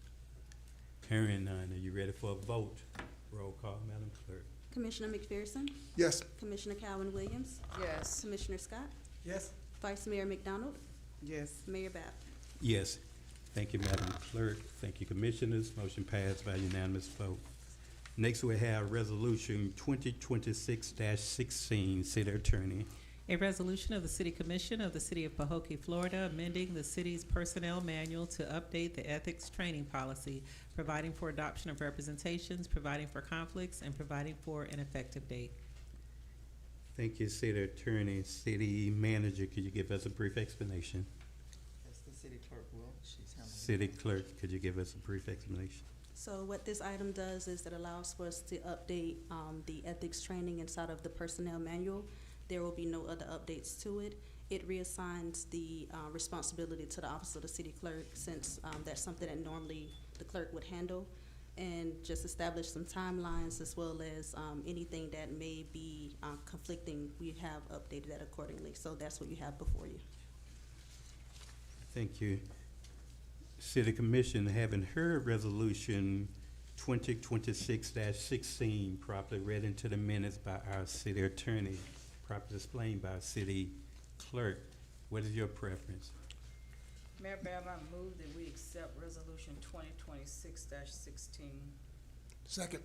Hearing none. Are you ready for a vote? Roll call, Madam Clerk. Commissioner McPherson, Yes. Commissioner Calvin Williams, Yes. Commissioner Scott, Yes. Vice Mayor McDonald, Yes. Mayor Bab. Yes. Thank you, Madam Clerk. Thank you, Commissioners. Motion passed by unanimous vote. Next, we have Resolution 2026-16, City Attorney. A resolution of the City Commission of the City of Pahokee, Florida, amending the city's personnel manual to update the ethics training policy, providing for adoption of representations, providing for conflicts, and providing for an effective date. Thank you, City Attorney. City Manager, could you give us a brief explanation? Yes, the city clerk will, she's handling it. City Clerk, could you give us a brief explanation? So what this item does is it allows for us to update the ethics training inside of the personnel manual. There will be no other updates to it. It reassigns the responsibility to the Office of the City Clerk, since that's something that normally the clerk would handle, and just establish some timelines as well as anything that may be conflicting. We have updated that accordingly. So that's what you have before you. Thank you. City Commission, having heard Resolution 2026-16 properly read into the minutes by our City Attorney, properly explained by our City Clerk, what is your preference? Mayor Bab, I move that we accept Resolution 2026-16. Second.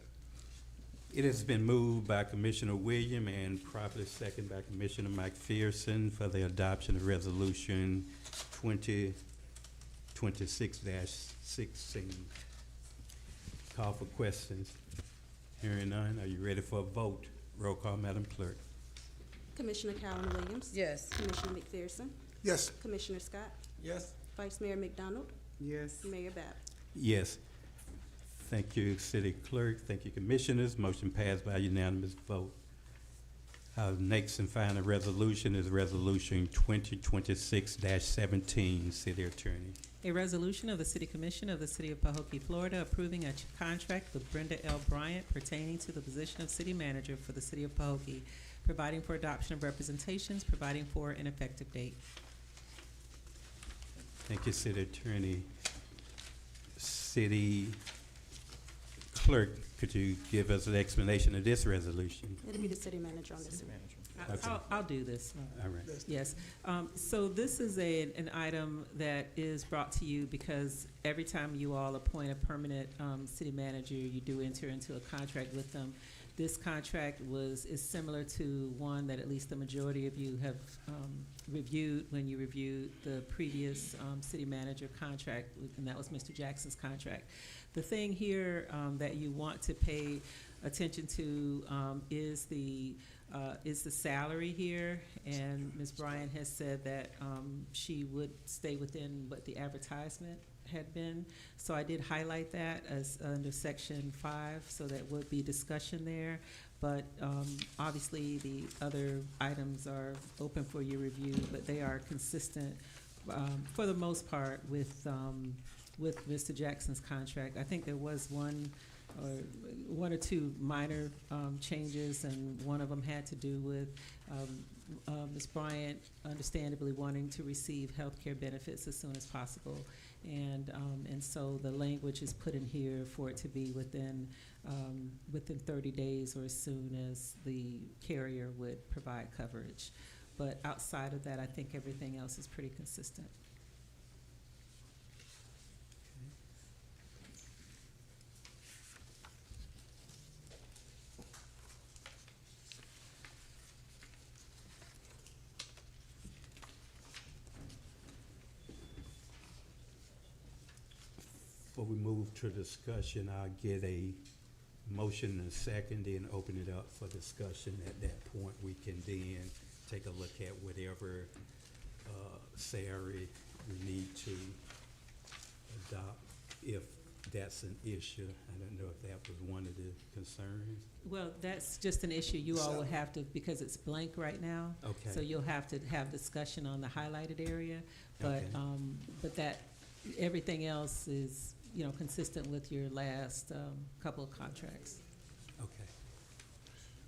It has been moved by Commissioner Williams and properly seconded by Commissioner McPherson for the adoption of Resolution 2026-16. Call for questions. Hearing none, are you ready for a vote? Roll call, Madam Clerk. Commissioner Calvin Williams. Yes. Commissioner McPherson, Yes. Commissioner Scott, Yes. Vice Mayor McDonald, Yes. Mayor Bab. Yes. Thank you, City Clerk. Thank you, Commissioners. Motion passed by unanimous vote. Our next and final resolution is Resolution 2026-17, City Attorney. A resolution of the City Commission of the City of Pahokee, Florida, approving a contract with Brenda L. Bryant pertaining to the position of City Manager for the City of Pahokee, providing for adoption of representations, providing for an effective date. Thank you, City Attorney. City Clerk, could you give us an explanation of this resolution? It'll be the city manager on this. City manager. Okay. I'll do this. All right. Yes, so this is an item that is brought to you because every time you all appoint a permanent city manager, you do enter into a contract with them. This contract is similar to one that at least the majority of you have reviewed when you reviewed the previous city manager contract, and that was Mr. Jackson's contract. The thing here that you want to pay attention to is the salary here, and Ms. Bryan has said that she would stay within what the advertisement had been. So I did highlight that as under Section 5, so that would be discussion there. But obviously, the other items are open for your review, but they are consistent for the most part with Mr. Jackson's contract. I think there was one or two minor changes, and one of them had to do with Ms. Bryant understandably wanting to receive health care benefits as soon as possible. And so the language is put in here for it to be within 30 days or as soon as the carrier would provide coverage. But outside of that, I think everything else is pretty consistent. Before we move to discussion, I'll get a motion and a second, then open it up for discussion. At that point, we can then take a look at whatever salary we need to adopt if that's an issue. I don't know if that was one of the concerns. Well, that's just an issue you all will have to, because it's blank right now. Okay. So you'll have to have discussion on the highlighted area, Okay. but that, everything else is, you know, consistent with your last, couple of contracts. Okay.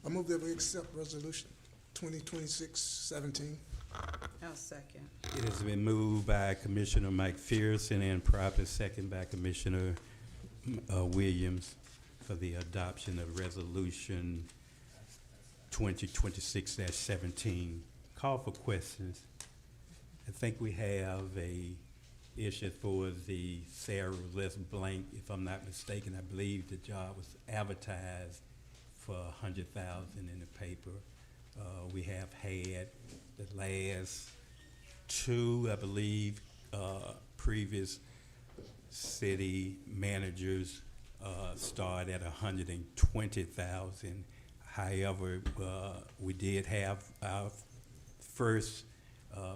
I move that we accept resolution 2026-17. I'll second. It has been moved by Commissioner Mike Pearson and properly second by Commissioner Williams for the adoption of Resolution 2026-17. Call for questions. I think we have a issue for the Sarah Les Blank. If I'm not mistaken, I believe the job was advertised for $100,000 in the paper. We have had the last two, I believe, previous city managers start at $120,000. However, we did have our first,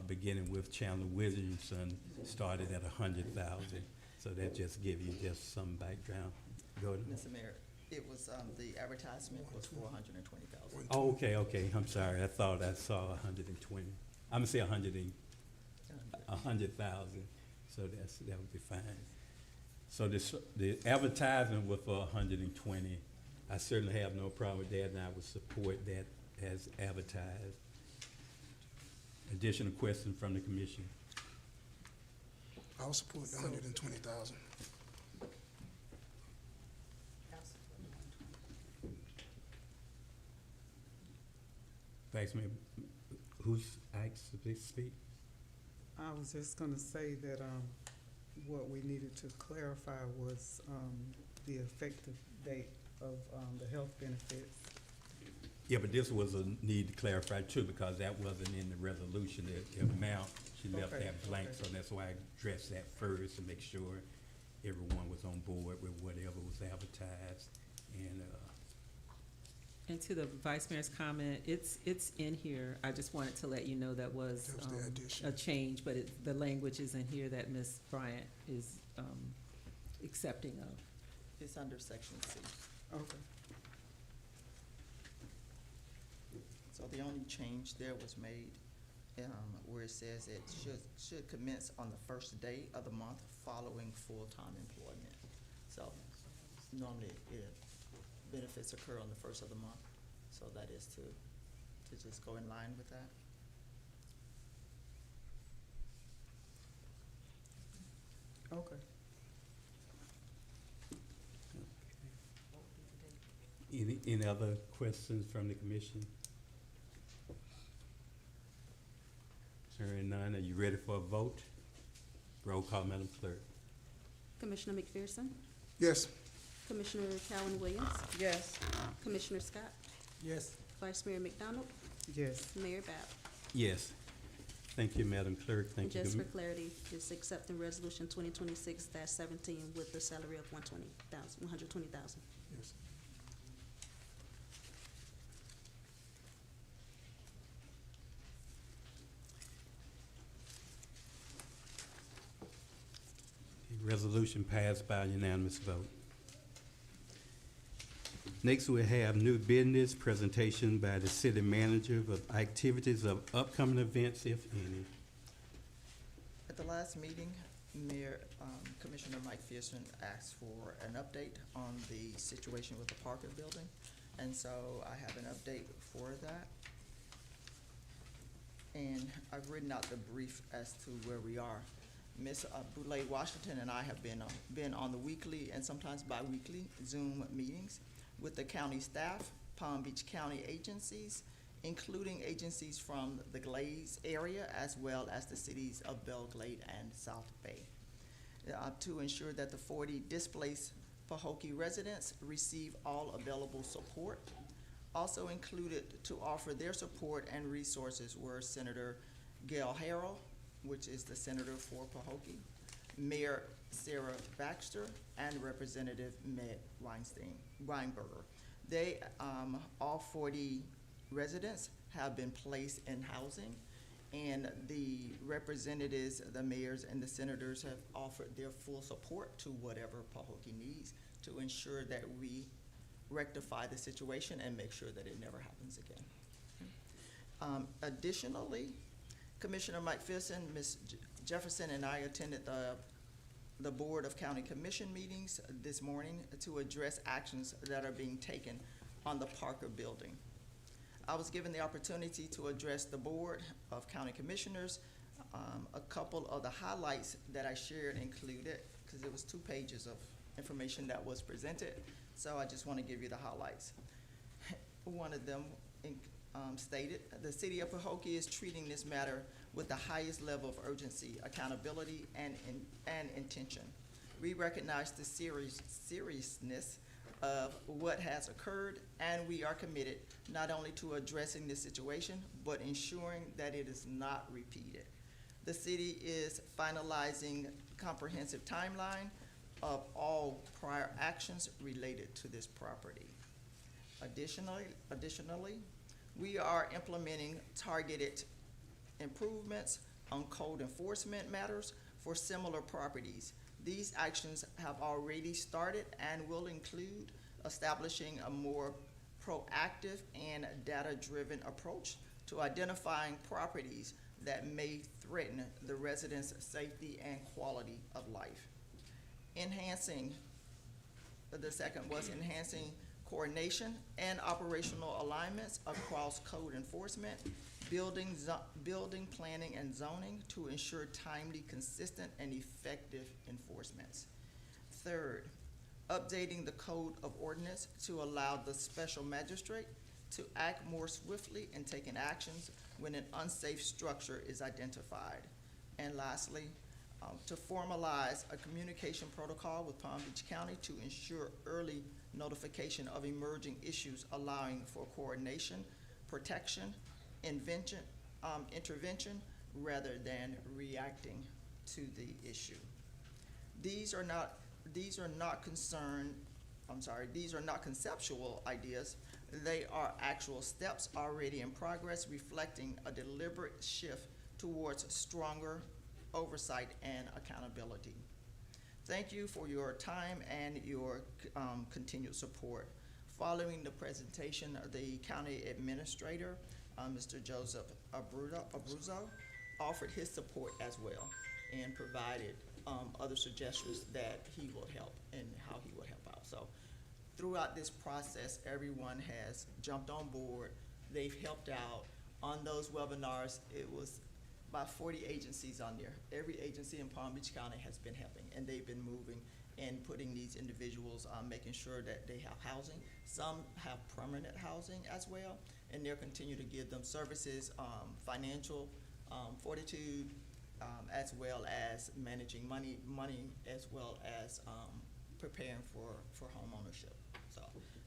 beginning with Chandler Williamson, started at $100,000. So that just gives you just some background. Go ahead. Mr. Mayor, it was, the advertisement was for 120,000. Oh, okay. I'm sorry. I thought I saw 120. I'm gonna say 100,000. So that would be fine. So the advertisement was for 120. I certainly have no problem with that, and I would support that as advertised. Additional question from the commission. I'll support the 120,000. Vice Mayor, who's asked to speak? I was just gonna say that, what we needed to clarify was, the effective date of, the health benefits. Yeah, but this was a need to clarify too, because that wasn't in the resolution, the amount, she left Okay, that blank, okay. so that's why I addressed that first to make sure everyone was on board with whatever was advertised. And to the Vice Mayor's comment, it's in here. I just wanted to let you know that was, That was the addition. a change, but the language is in here that Ms. Bryant is, accepting of. It's under section C. Okay. So the only change there was made, where it says it should commence on the first day of the month following full-time employment. So normally, benefits occur on the first of the month, so that is to just go in line with that. Okay. Any other questions from the commission? Hearing none, are you ready for a vote? Roll call, Madam Clerk. Commissioner McPherson, Yes. Commissioner Cowan Williams, Yes. Commissioner Scott, Yes. Vice Mayor McDonald, Yes. Mayor Bab. Yes. Thank you, Madam Clerk. And Thank you. just for clarity, just accepting resolution 2026-17 with the salary of 120,000. Yes. Resolution passed by unanimous vote. Next, we have new business presentation by the city manager of activities of upcoming events, if any. At the last meeting, Mayor, Commissioner Mike Pearson asked for an update on the situation with the Parker building, and so I have an update for that. And I've written out the brief as to where we are. Ms. Boulay Washington and I have been on the weekly and sometimes bi-weekly Zoom meetings with the county staff, Palm Beach County agencies, including agencies from the Glades area, as well as the cities of Belle Glade and South Bay, to ensure that the 40 displaced Pahokee residents receive all available support. Also included to offer their support and resources were Senator Gail Harrell, which is the senator for Pahokee, Mayor Sarah Baxter, and Representative Meg Weinberger. They, all 40 residents have been placed in housing And the representatives, the mayors, and the senators have offered their full support to whatever Pahokee needs to ensure that we rectify the situation and make sure that it never happens again. Additionally, Commissioner Mike Fisson, Ms. Jefferson, and I attended the Board of County Commission meetings this morning to address actions that are being taken on the Parker building. I was given the opportunity to address the Board of County Commissioners. A couple of the highlights that I shared included, because it was 2 pages of information that was presented, so I just want to give you the highlights. One of them stated, the City of Pahokee is treating this matter with the highest level of urgency, accountability, and intention. We recognize the seriousness of what has occurred, and we are committed not only to addressing this situation, but ensuring that it is not repeated. The city is finalizing comprehensive timeline of all prior actions related to this property. Additionally, we are implementing targeted improvements on code enforcement matters for similar properties. These actions have already started and will include establishing a more proactive and data-driven approach to identifying properties that may threaten the residents' safety and quality of life. The second was enhancing coordination and operational alignments across code enforcement, building planning and zoning to ensure timely, consistent, and effective enforcements. Third, updating the code of ordinance to allow the special magistrate to act more swiftly in taking actions when an unsafe structure is identified. And lastly, to formalize a communication protocol with Palm Beach County to ensure early notification of emerging issues, allowing for coordination, protection, intervention, rather than reacting to the issue. These are not conceptual ideas. They are actual steps already in progress, reflecting a deliberate shift towards stronger oversight and accountability. Thank you for your time and your continued support. Following the presentation, the county administrator, Mr. Joseph Abruzzo, offered his support as well and provided other suggestions that he will help and how he will help out. So throughout this process, everyone has jumped on board. They've helped out. On those webinars, it was about 40 agencies on there. Every agency in Palm Beach County has been helping, and they've been moving and putting these individuals, making sure that they have housing. Some have permanent housing as well, and they'll continue to give them services, financial fortitude, as well as managing money as well as preparing for home ownership. So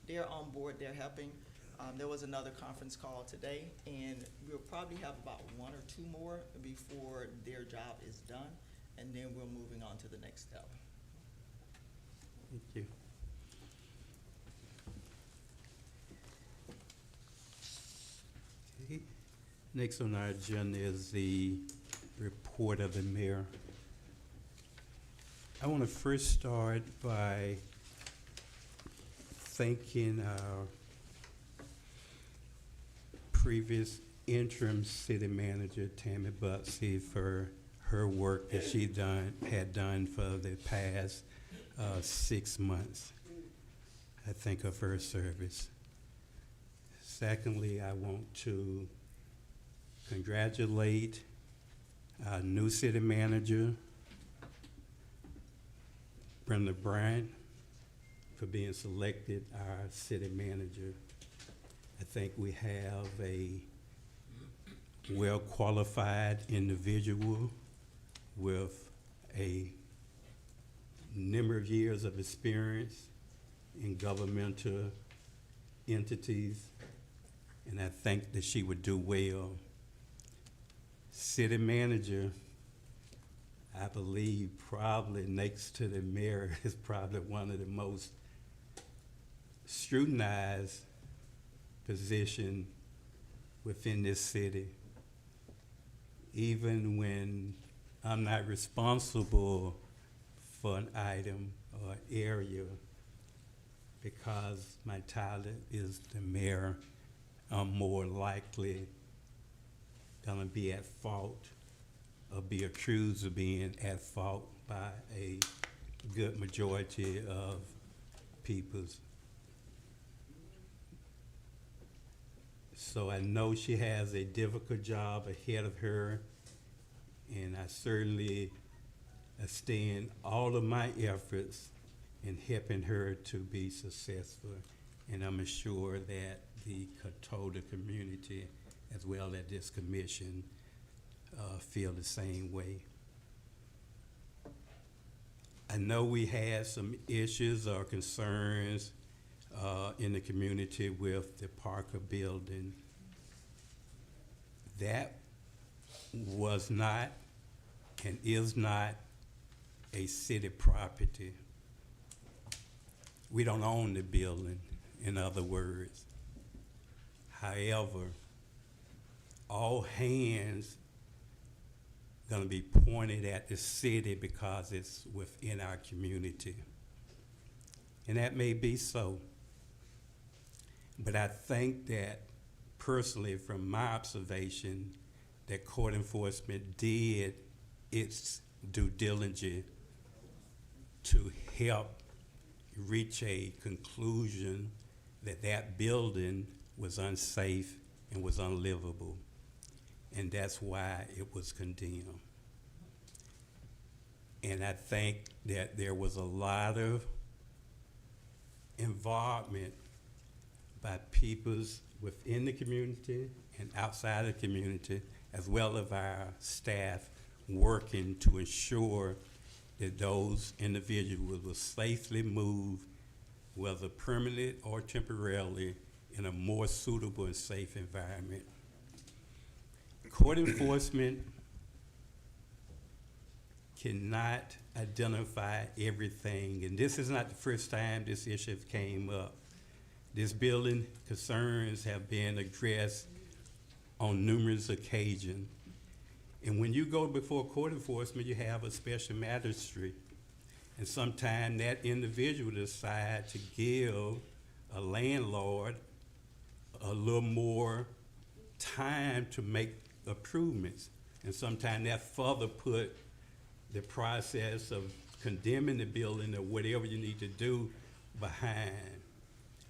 they're on board, they're helping. There was another conference call today, and we'll probably have about 1 or 2 more before their job is done, and then we're moving on to the next step. Thank you. Okay. Next on our agenda is the report of the mayor. I want to first start by thanking our previous interim city manager, Tammy Butsy, for her work that she had done for the past 6 months. I thank her for her service. Secondly, I want to congratulate our new city manager, Brenda Bryant, for being selected our city manager. I think we have a well-qualified individual with a number of years of experience in governmental entities, and I think that she would do well. City manager, I believe probably next to the mayor is probably one of the most scrutinized position within this city. even when I'm not responsible for an item or area, because my title is the mayor, I'm more likely gonna be at fault or be accused of being at fault by a good majority of peoples. So I know she has a difficult job ahead of her, and I certainly extend all of my efforts in helping her to be successful. And I'm sure that the Catota community, as well as this commission, feel the same way. I know we had some issues or concerns in the community with the Parker building. That was not and is not a city property. We don't own the building, in other words. However, all hands gonna be pointed at the city because it's within our community. And that may be so. But I think that personally, from my observation, that court enforcement did its due diligence to help reach a conclusion that that building was unsafe and was unlivable. And that's why it was condemned. And I think that there was a lot of involvement by peoples within the community and outside the community, as well as our staff, working to ensure that those individuals were safely moved, whether permanently or temporarily, in a more suitable and safe environment. Court enforcement cannot identify everything, and this is not the first time this issue came up. This building concerns have been addressed on numerous occasions. And when you go before court enforcement, you have a special magistrate. And sometimes that individual decides to give a landlord a little more time to make improvements. And sometimes that further put the process of condemning the building or whatever you need to do behind.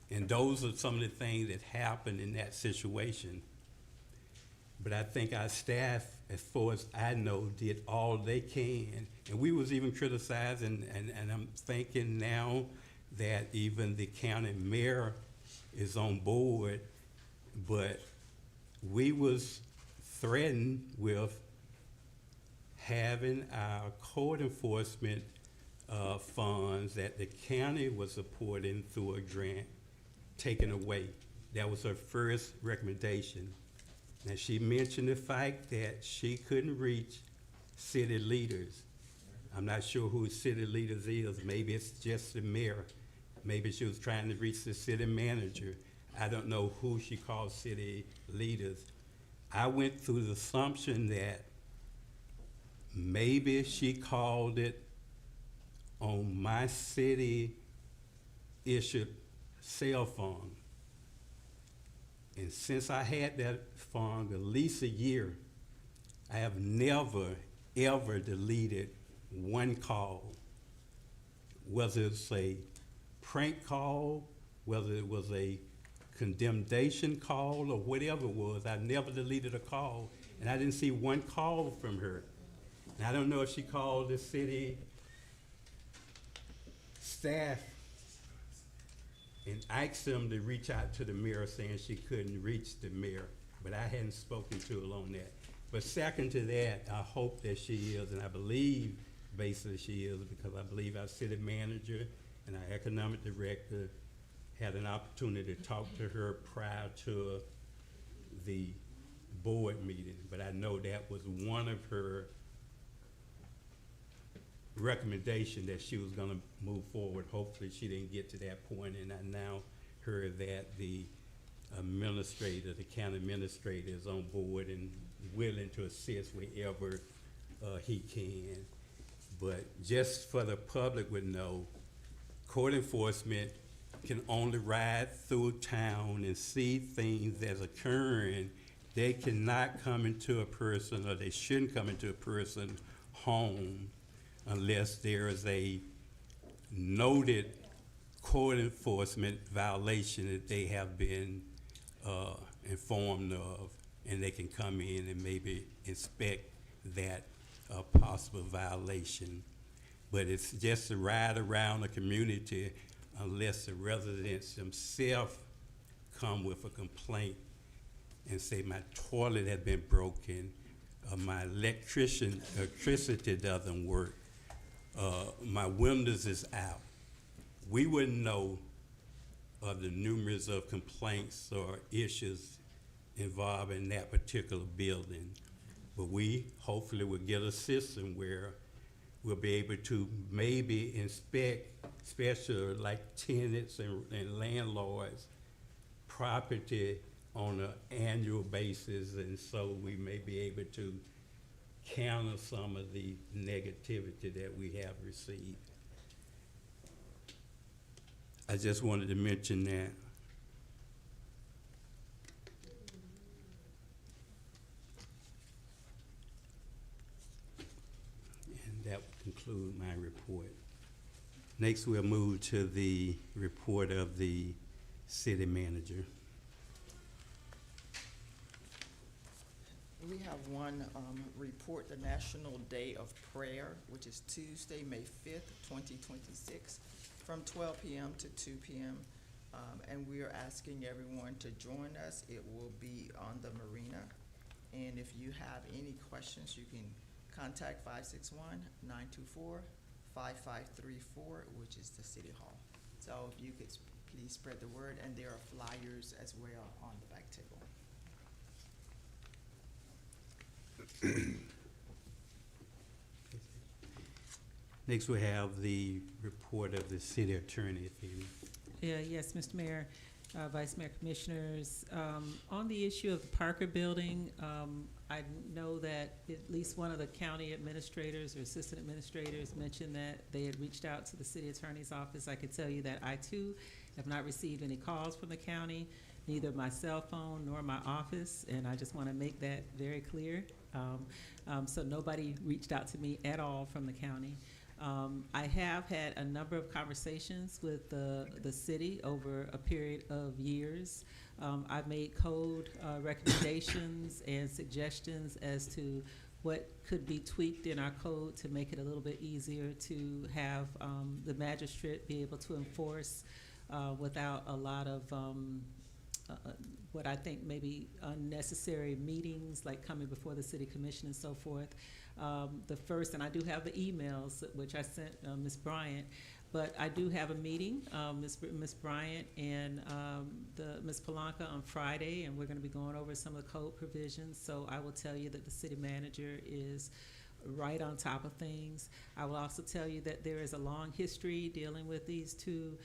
And those are some of the things that happened in that situation. But I think our staff, as far as I know, did all they can. And we was even criticized, and I'm thinking now that even the county mayor is on board, but we was threatened with having our court enforcement funds that the county was supporting through a grant taken away. That was her first recommendation. Now, she mentioned the fact that she couldn't reach city leaders. I'm not sure who city leaders is. Maybe it's just the mayor. Maybe she was trying to reach the city manager. I don't know who she called city leaders. I went through the assumption that maybe she called it on my city issued cell phone. And since I had that phone at least a year, I have never, ever deleted one call. Whether it's a prank call, whether it was a condemnation call or whatever it was, I never deleted a call. And I didn't see one call from her. And I don't know if she called the city staff and asked them to reach out to the mayor, saying she couldn't reach the mayor, but I hadn't spoken to her on that. But second to that, I hope that she is, and I believe basically she is, because I believe our city manager and our economic director had an opportunity to talk to her prior to the board meeting. But I know that was one of her recommendation, that she was gonna move forward. Hopefully she didn't get to that point, and I now heard that the administrator, the county administrator, is on board, and willing to assist wherever he can. But just for the public would know, court enforcement can only ride through town and see things that's occurring. They cannot come into a person, or they shouldn't come into a person's home unless there is a noted court enforcement violation that they have been informed of, and they can come in and maybe inspect that possible violation. But it's just a ride around the community unless the residents themselves come with a complaint and say, my toilet has been broken, my electricity doesn't work, my windows is out. We wouldn't know of the numerous of complaints or issues involving that particular building. But we hopefully will get a system where we'll be able to maybe inspect, especially like tenants and landlords, property on an annual basis, and so we may be able to counter some of the negativity that we have received. I just wanted to mention that. And that will conclude my report. Next, we'll move to the report of the city manager. We have one report, the National Day of Prayer, which is Tuesday, May 5th, 2026, from 12 p.m. to 2 p.m. And we are asking everyone to join us. It will be on the marina. And if you have any questions, you can contact 561-924-5534, which is the City Hall. So if you could please spread the word, and there are flyers as well on the back table. Next, we have the report of the city attorney, if you. Yes, Mr. Mayor, Vice Mayor, Commissioners. On the issue of the Parker Building, I know that at least one of the county administrators or assistant administrators mentioned that they had reached out to the city attorney's office. I could tell you that I too have not received any calls from the county, neither my cell phone nor my office, and I just want to make that very clear. So nobody reached out to me at all from the county. I have had a number of conversations with the city over a period of years. I've made code recommendations and suggestions as to what could be tweaked in our code to make it a little bit easier to have the magistrate be able to enforce without a lot of what I think maybe unnecessary meetings, like coming before the city commission and so forth. The first, and I do have the emails which I sent Ms. Bryant, but I do have a meeting, Ms. Bryant and Ms. Polanca on Friday, and we're going to be going over some of the code provisions. So I will tell you that the city manager is right on top of things. I will also tell you that there is a long history dealing with these two,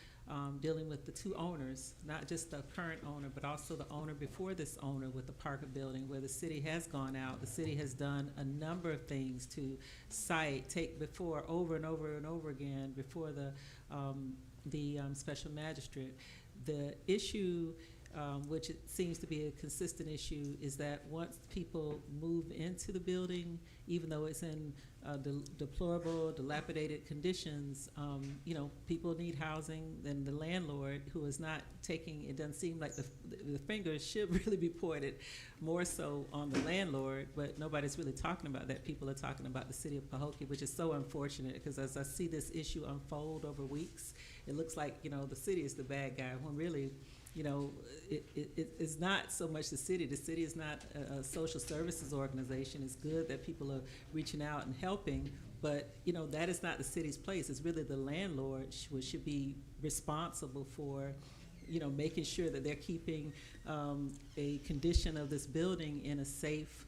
dealing with the two owners, not just the current owner, but also the owner before this owner with the Parker Building, where the city has gone out. The city has done a number of things to take before over and over and over again before the special magistrate. The issue, which it seems to be a consistent issue, is that once people move into the building, even though it's in deplorable, dilapidated conditions, people need housing. Then the landlord, who is not taking, it doesn't seem like the finger should really be pointed more so on the landlord, but nobody's really talking about that. People are talking about the city of Pahokee, which is so unfortunate, because as I see this issue unfold over weeks, it looks like, the city is the bad guy, when really, it's not so much the city. The city is not a social services organization. It's good that people are reaching out and helping, but that is not the city's place. It's really the landlord should be responsible for making sure that they're keeping a condition of this building in a safe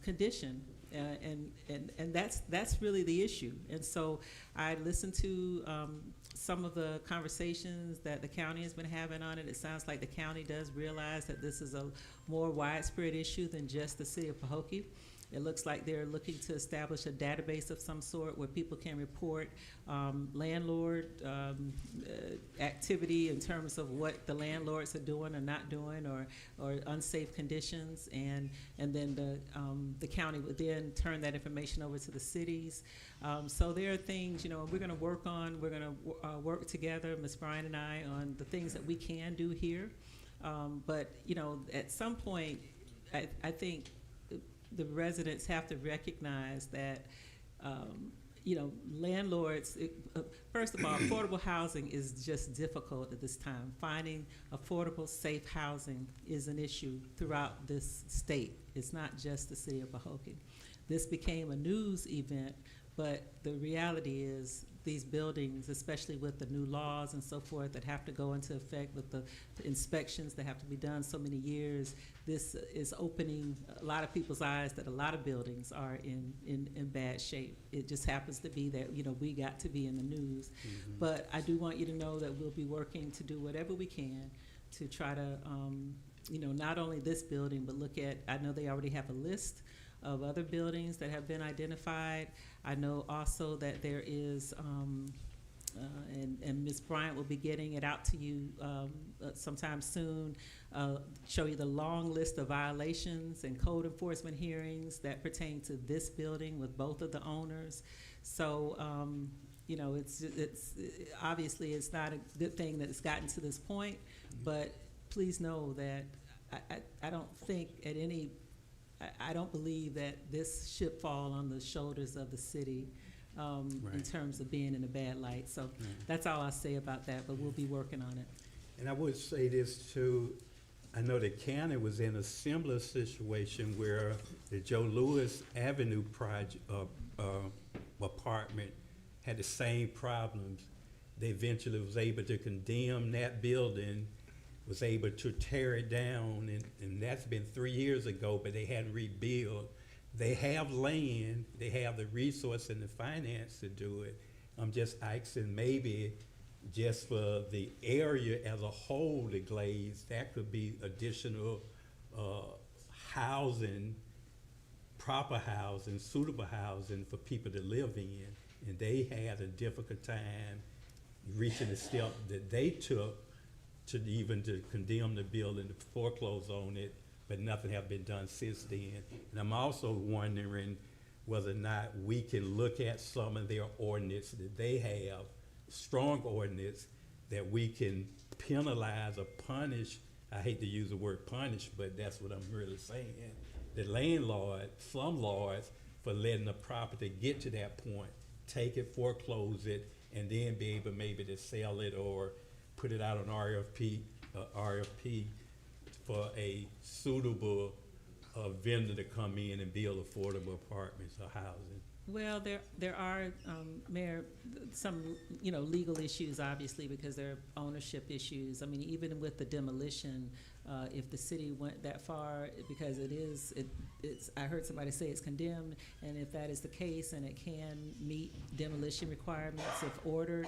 condition. And that's really the issue. And so I listened to some of the conversations that the county has been having on it. It sounds like the county does realize that this is a more widespread issue than just the city of Pahokee. It looks like they're looking to establish a database of some sort where people can report landlord activity in terms of what the landlords are doing or not doing, or unsafe conditions, and then the county would then turn that information over to the cities. So there are things, you know, we're going to work on. We're going to work together, Ms. Bryan and I, on the things that we can do here. But you know, at some point, I think the residents have to recognize that, you know, landlords, first of all, affordable housing is just difficult at this time. Finding affordable, safe housing is an issue throughout this state. It's not just the city of Pahokee. This became a news event, but the reality is these buildings, especially with the new laws and so forth that have to go into effect with the inspections that have to be done so many years, this is opening a lot of people's eyes that a lot of buildings are in bad shape. It just happens to be that, you know, we got to be in the news. Mm-hmm. But I do want you to know that we'll be working to do whatever we can to try to, you know, not only this building, but look at, I know they already have a list of other buildings that have been identified. I know also that there is, and Ms. Bryant will be getting it out to you sometime soon, show you the long list of violations and code enforcement hearings that pertain to this building with both of the owners. So, you know, it's obviously it's not a good thing that it's gotten to this point, but please know that I don't think at any I don't believe that this should fall on the shoulders of the city right. in terms of being in a bad light. So that's all I'll say about that, but we'll be working on it. And I would say this too, I know the county was in a similar situation where the Joe Louis Avenue project, apartment had the same problems. They eventually was able to condemn that building, was able to tear it down, and that's been 3 years ago, but they hadn't rebuilt. They have land, they have the resource and the finance to do it. I'm just asking maybe just for the area as a whole, the Glaze, that could be additional housing, proper housing, suitable housing for people to live in. And they had a difficult time reaching the step that they took to even to condemn the building, to foreclose on it, but nothing has been done since then. And I'm also wondering whether or not we can look at some of their ordinance that they have, strong ordinance, that we can penalize or punish, I hate to use the word punish, but that's what I'm really saying, the landlord, some lords, for letting the property get to that point, take it, foreclose it, and then be able maybe to sell it or put it out on RFP for a suitable vendor to come in and build affordable apartments or housing. Well, there are, Mayor, some, you know, legal issues, obviously, because there are ownership issues. I mean, even with the demolition, if the city went that far, because it's, I heard somebody say it's condemned, and if that is the case and it can meet demolition requirements if ordered,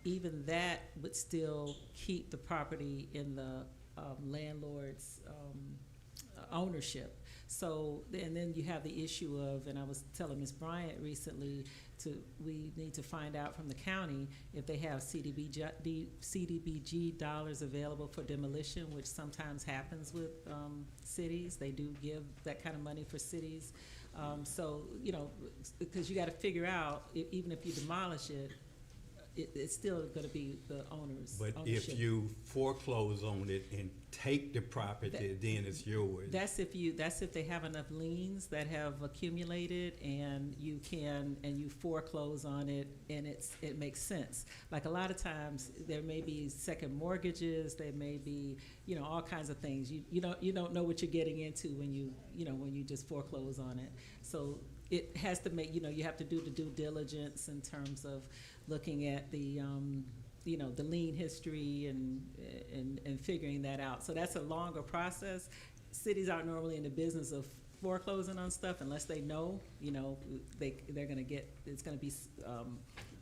even that would still keep the property in the landlord's ownership. So, and then you have the issue of, and I was telling Ms. Bryant recently, we need to find out from the county if they have CDBG dollars available for demolition, which sometimes happens with cities. They do give that kind of money for cities. So, you know, because you got to figure out, even if you demolish it, it's still going to be the owner's But ownership. if you foreclose on it and take the property, then it's yours. That's if they have enough liens that have accumulated, and you foreclose on it, and it makes sense. Like a lot of times there may be second mortgages, there may be, you know, all kinds of things. You don't know what you're getting into when you just foreclose on it. So it has to make, you know, you have to do the due diligence in terms of looking at the you know, the lien history and figuring that out. So that's a longer process. Cities aren't normally in the business of foreclosing on stuff unless they know, you know, they're gonna get, it's gonna be,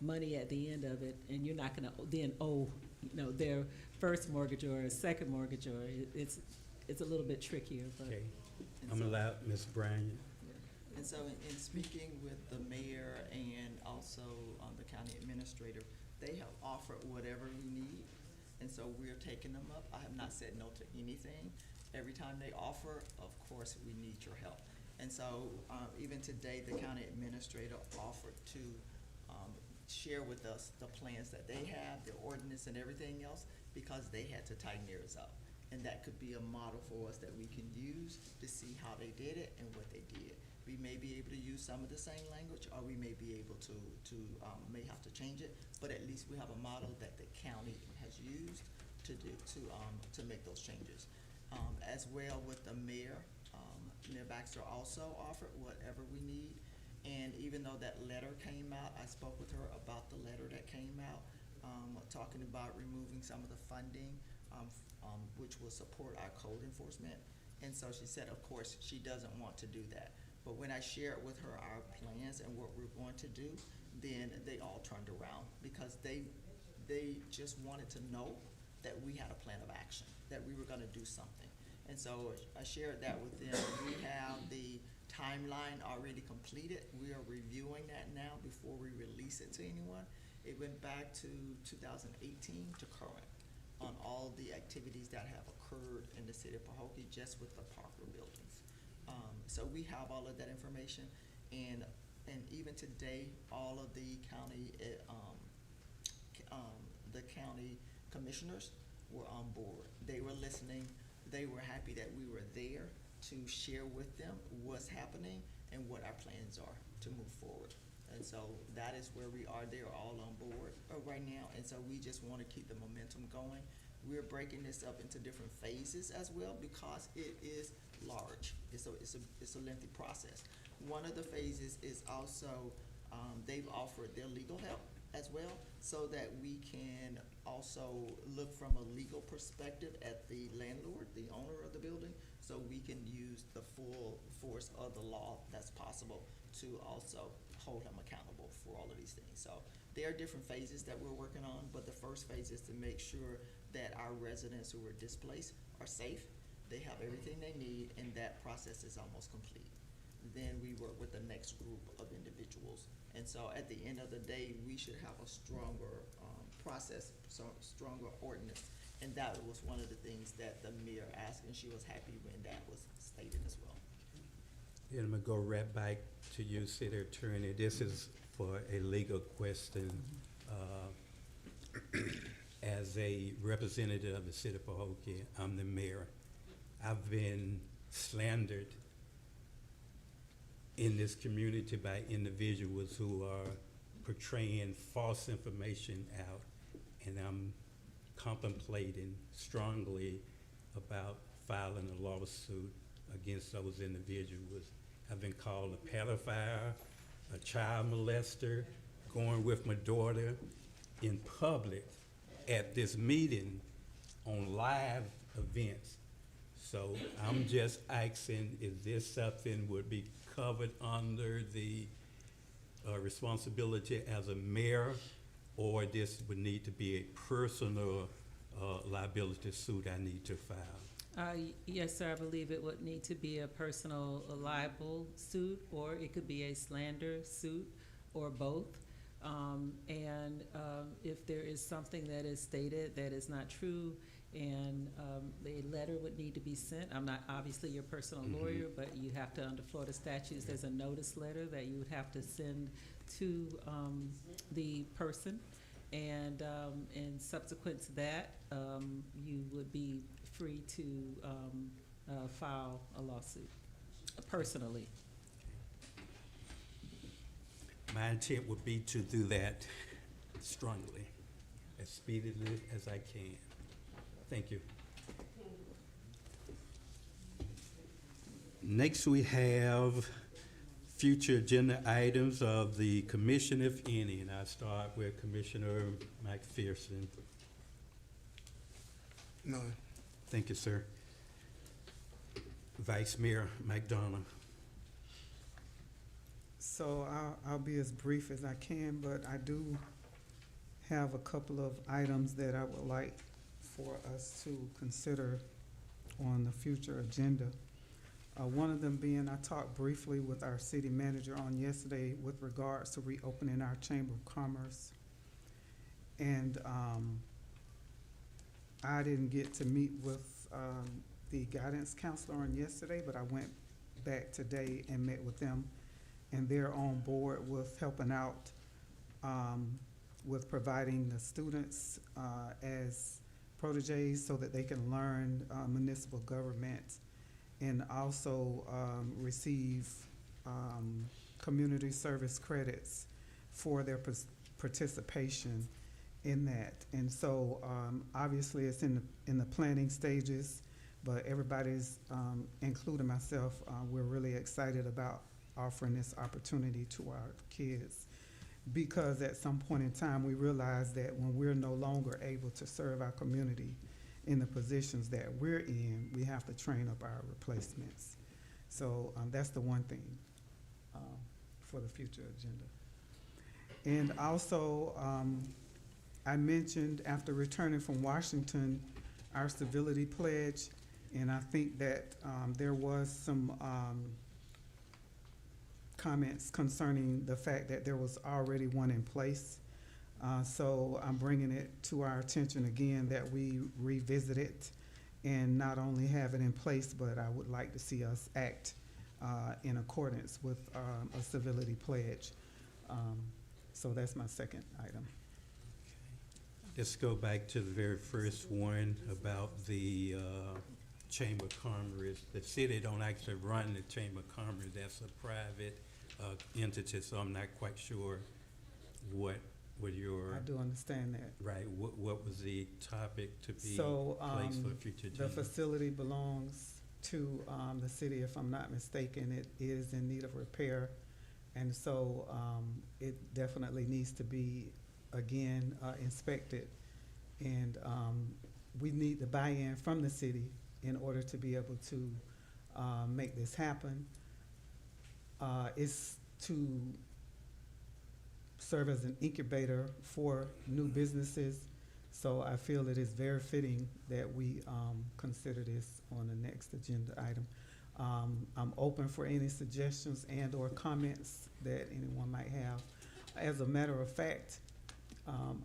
money at the end of it, and you're not gonna then owe, you know, their first mortgage or a second mortgage, or it's a little bit trickier, but. Okay, And I'm so- allowed, Ms. Bryan. And so in speaking with the mayor and also the county administrator, they have offered whatever we need. And so we're taking them up. I have not said no to anything. Every time they offer, of course, we need your help. And so even today, the county administrator offered to share with us the plans that they have, their ordinance and everything else, because they had to tighten theirs up. And that could be a model for us that we can use to see how they did it and what they did. We may be able to use some of the same language, or we may be able to may have to change it, but at least we have a model that the county has used to make those changes. As well with the mayor, Mayor Baxter also offered whatever we need. And even though that letter came out, I spoke with her about the letter that came out, talking about removing some of the funding, which will support our code enforcement. And so she said, of course, she doesn't want to do that. But when I shared with her our plans and what we're going to do, then they all turned around, because they just wanted to know that we had a plan of action, that we were gonna do something. And so I shared that with them. We have the timeline already completed. We are reviewing that now before we release it to anyone. It went back to 2018 to current on all the activities that have occurred in the city of Pahokee just with the Parker buildings. So we have all of that information, and even today, all of the county commissioners were on board. They were listening. They were happy that we were there to share with them what's happening and what our plans are to move forward. And so that is where we are. They're all on board right now, and so we just want to keep the momentum going. We're breaking this up into different phases as well, because it is large. It's a lengthy process. One of the phases is also they've offered their legal help as well, so that we can also look from a legal perspective at the landlord, the owner of the building, so we can use the full force of the law that's possible to also hold him accountable for all of these things. So there are different phases that we're working on, but the first phase is to make sure that our residents who are displaced are safe, they have everything they need, and that process is almost complete. Then we work with the next group of individuals. And so at the end of the day, we should have a stronger process, so stronger ordinance. And that was one of the things that the mayor asked, and she was happy when that was stated as well. And I'm gonna go right back to you, city attorney. This is for a legal question. As a representative of the city of Pahokee, I'm the mayor. I've been slandered in this community by individuals who are portraying false information out, and I'm contemplating strongly about filing a lawsuit against those individuals. I've been called a pedophile, a child molester, going with my daughter in public at this meeting on live events. So I'm just asking, is this something would be covered under the responsibility as a mayor, or this would need to be a personal liability suit I need to file? Yes, sir, I believe it would need to be a personal libel suit, or it could be a slander suit, or both. If there is something that is stated that is not true, and a letter would need to be sent. I'm not obviously your personal lawyer, but you have to, under Florida statutes, there's a notice letter that you would have to send to the person, and subsequent to that, you would be free to file a lawsuit personally. My intent would be to do that strongly, as speedily as I can. Thank you. Next, we have future agenda items of the commission, if any, and I start with Commissioner McPherson. None. Thank you, sir. Vice Mayor McDonough. So I'll be as brief as I can, but I do have a couple of items that I would like for us to consider on the future agenda. One of them being, I talked briefly with our city manager on yesterday with regards to reopening our Chamber of Commerce. And I didn't get to meet with the guidance counselor on yesterday, but I went back today and met with them, and they're on board with helping out with providing the students as proteges so that they can learn municipal government and also receive community service credits for their participation in that. And so obviously it's in the planning stages, but everybody's, including myself, we're really excited about offering this opportunity to our kids, because at some point in time we realize that when we're no longer able to serve our community in the positions that we're in, we have to train up our replacements. So that's the one thing for the future agenda. And also, I mentioned after returning from Washington, our civility pledge, and I think that there was some comments concerning the fact that there was already one in place. So I'm bringing it to our attention again that we revisit it and not only have it in place, but I would like to see us act in accordance with a civility pledge. So that's my second item. Let's go back to the very first one about the Chamber of Commerce. The city don't actually run the Chamber of Commerce. That's a private entity, so I'm not quite sure what your... I do understand that. Right, what was the topic to be So, placed for future agenda? the facility belongs to the city, if I'm not mistaken. It is in need of repair, and so it definitely needs to be again inspected, and we need the buy-in from the city in order to be able to make this happen. It's to serve as an incubator for new businesses, so I feel it is very fitting that we consider this on the next agenda item. I'm open for any suggestions and or comments that anyone might have. As a matter of fact,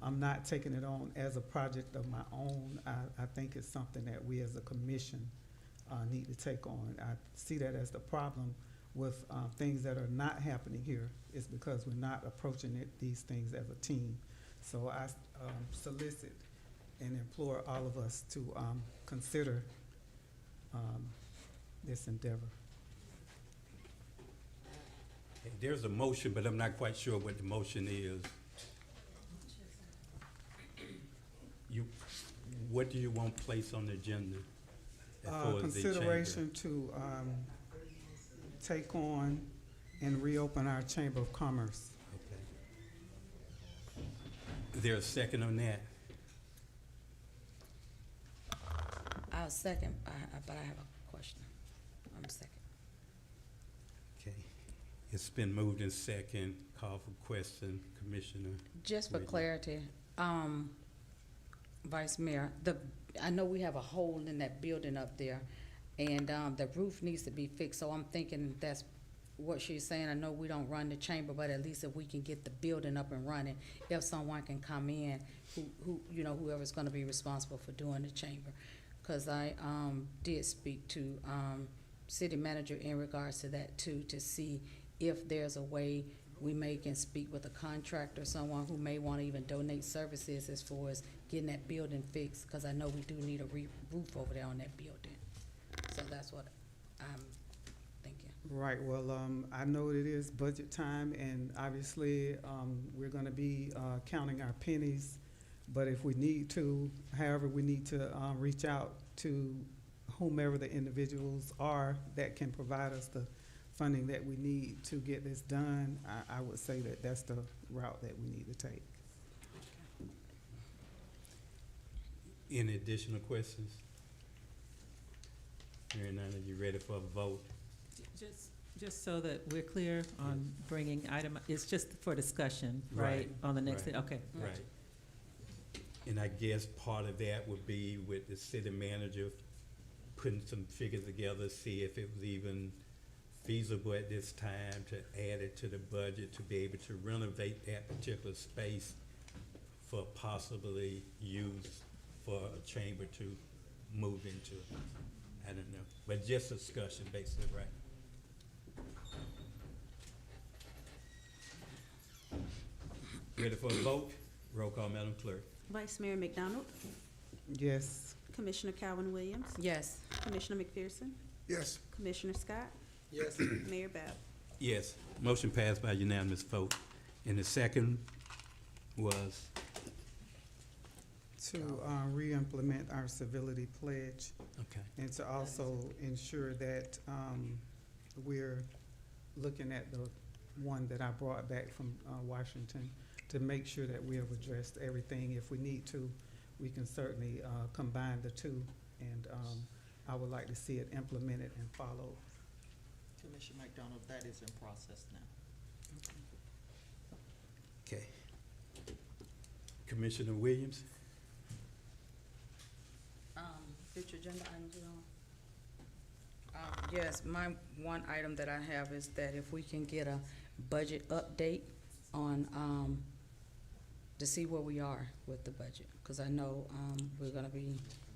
I'm not taking it on as a project of my own. I think it's something that we as a commission need to take on. I see that as the problem with things that are not happening here is because we're not approaching these things as a team. So I solicit and implore all of us to consider this endeavor. Okay, there's a motion, but I'm not quite sure what the motion is. What do you want placed on the agenda? As far as the chamber? Consideration to take on and reopen our Chamber of Commerce. Okay. Is there a second on that? I'll second, but I have a question. I'm second. Okay. It's been moved in second. Call for question, Commissioner. Just for Whitney. clarity, Vice Mayor, I know we have a hole in that building up there, and the roof needs to be fixed, so I'm thinking that's what she's saying. I know we don't run the chamber, but at least if we can get the building up and running, if someone can come in, who you know, whoever's gonna be responsible for doing the chamber. Cause I did speak to city manager in regards to that too, to see if there's a way we may can speak with a contractor, someone who may want to even donate services as far as getting that building fixed, because I know we do need a roof over there on that building. So that's what I'm thinking. Right, well, I know it is budget time, and obviously, we're gonna be counting our pennies, but if we need to, however, we need to reach out to whomever the individuals are that can provide us the funding that we need to get this done. I would say that that's the route that we need to take. Any additional questions? Hearing none, are you ready for a vote? Just Just so that we're clear on bringing item, it's just for discussion, right? Right, On the next right. thing, okay. Right. And I guess part of that would be with the city manager putting some figures together, see if it was even feasible at this time to add it to the budget to be able to renovate that particular space for possibly use for a chamber to move into. I don't know, but just a discussion basically, right? Ready for a vote? Roll call, Madam Clerk. Vice Mayor McDonald, Yes. Commissioner Calvin Williams, Yes. Commissioner McPherson, Yes. Commissioner Scott, Yes. Mayor Bab. Yes, motion passed by unanimous vote. And the second was, To re-implement our civility pledge okay, and to also ensure that we're looking at the one that I brought back from Washington to make sure that we have addressed everything. If we need to, we can certainly combine the two. And I would like to see it implemented and followed. Commissioner McDonald, that is in process now. okay. Commissioner Williams? Future agenda items, yes, my one item that I have is that if we can get a budget update on, to see where we are with the budget. Cause I know,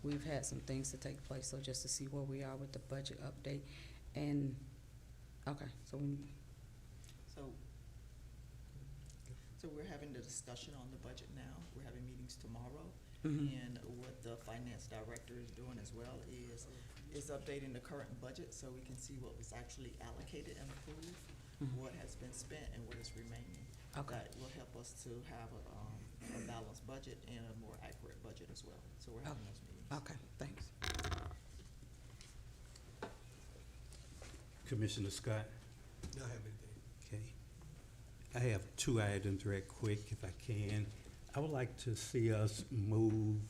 we've had some things to take place, so just to see where we are with the budget update. And, okay, so we, So we're having the discussion on the budget now. We're having meetings tomorrow. mhm. And what the finance director is doing as well is updating the current budget so we can see what was actually allocated and approved, Mhm. what has been spent and what is remaining. Okay. That will help us to have a balanced budget and a more accurate budget as well. So we're having those meetings. Okay, thanks. Commissioner Scott? I have anything. Okay. I have two items right quick, if I can. I would like to see us move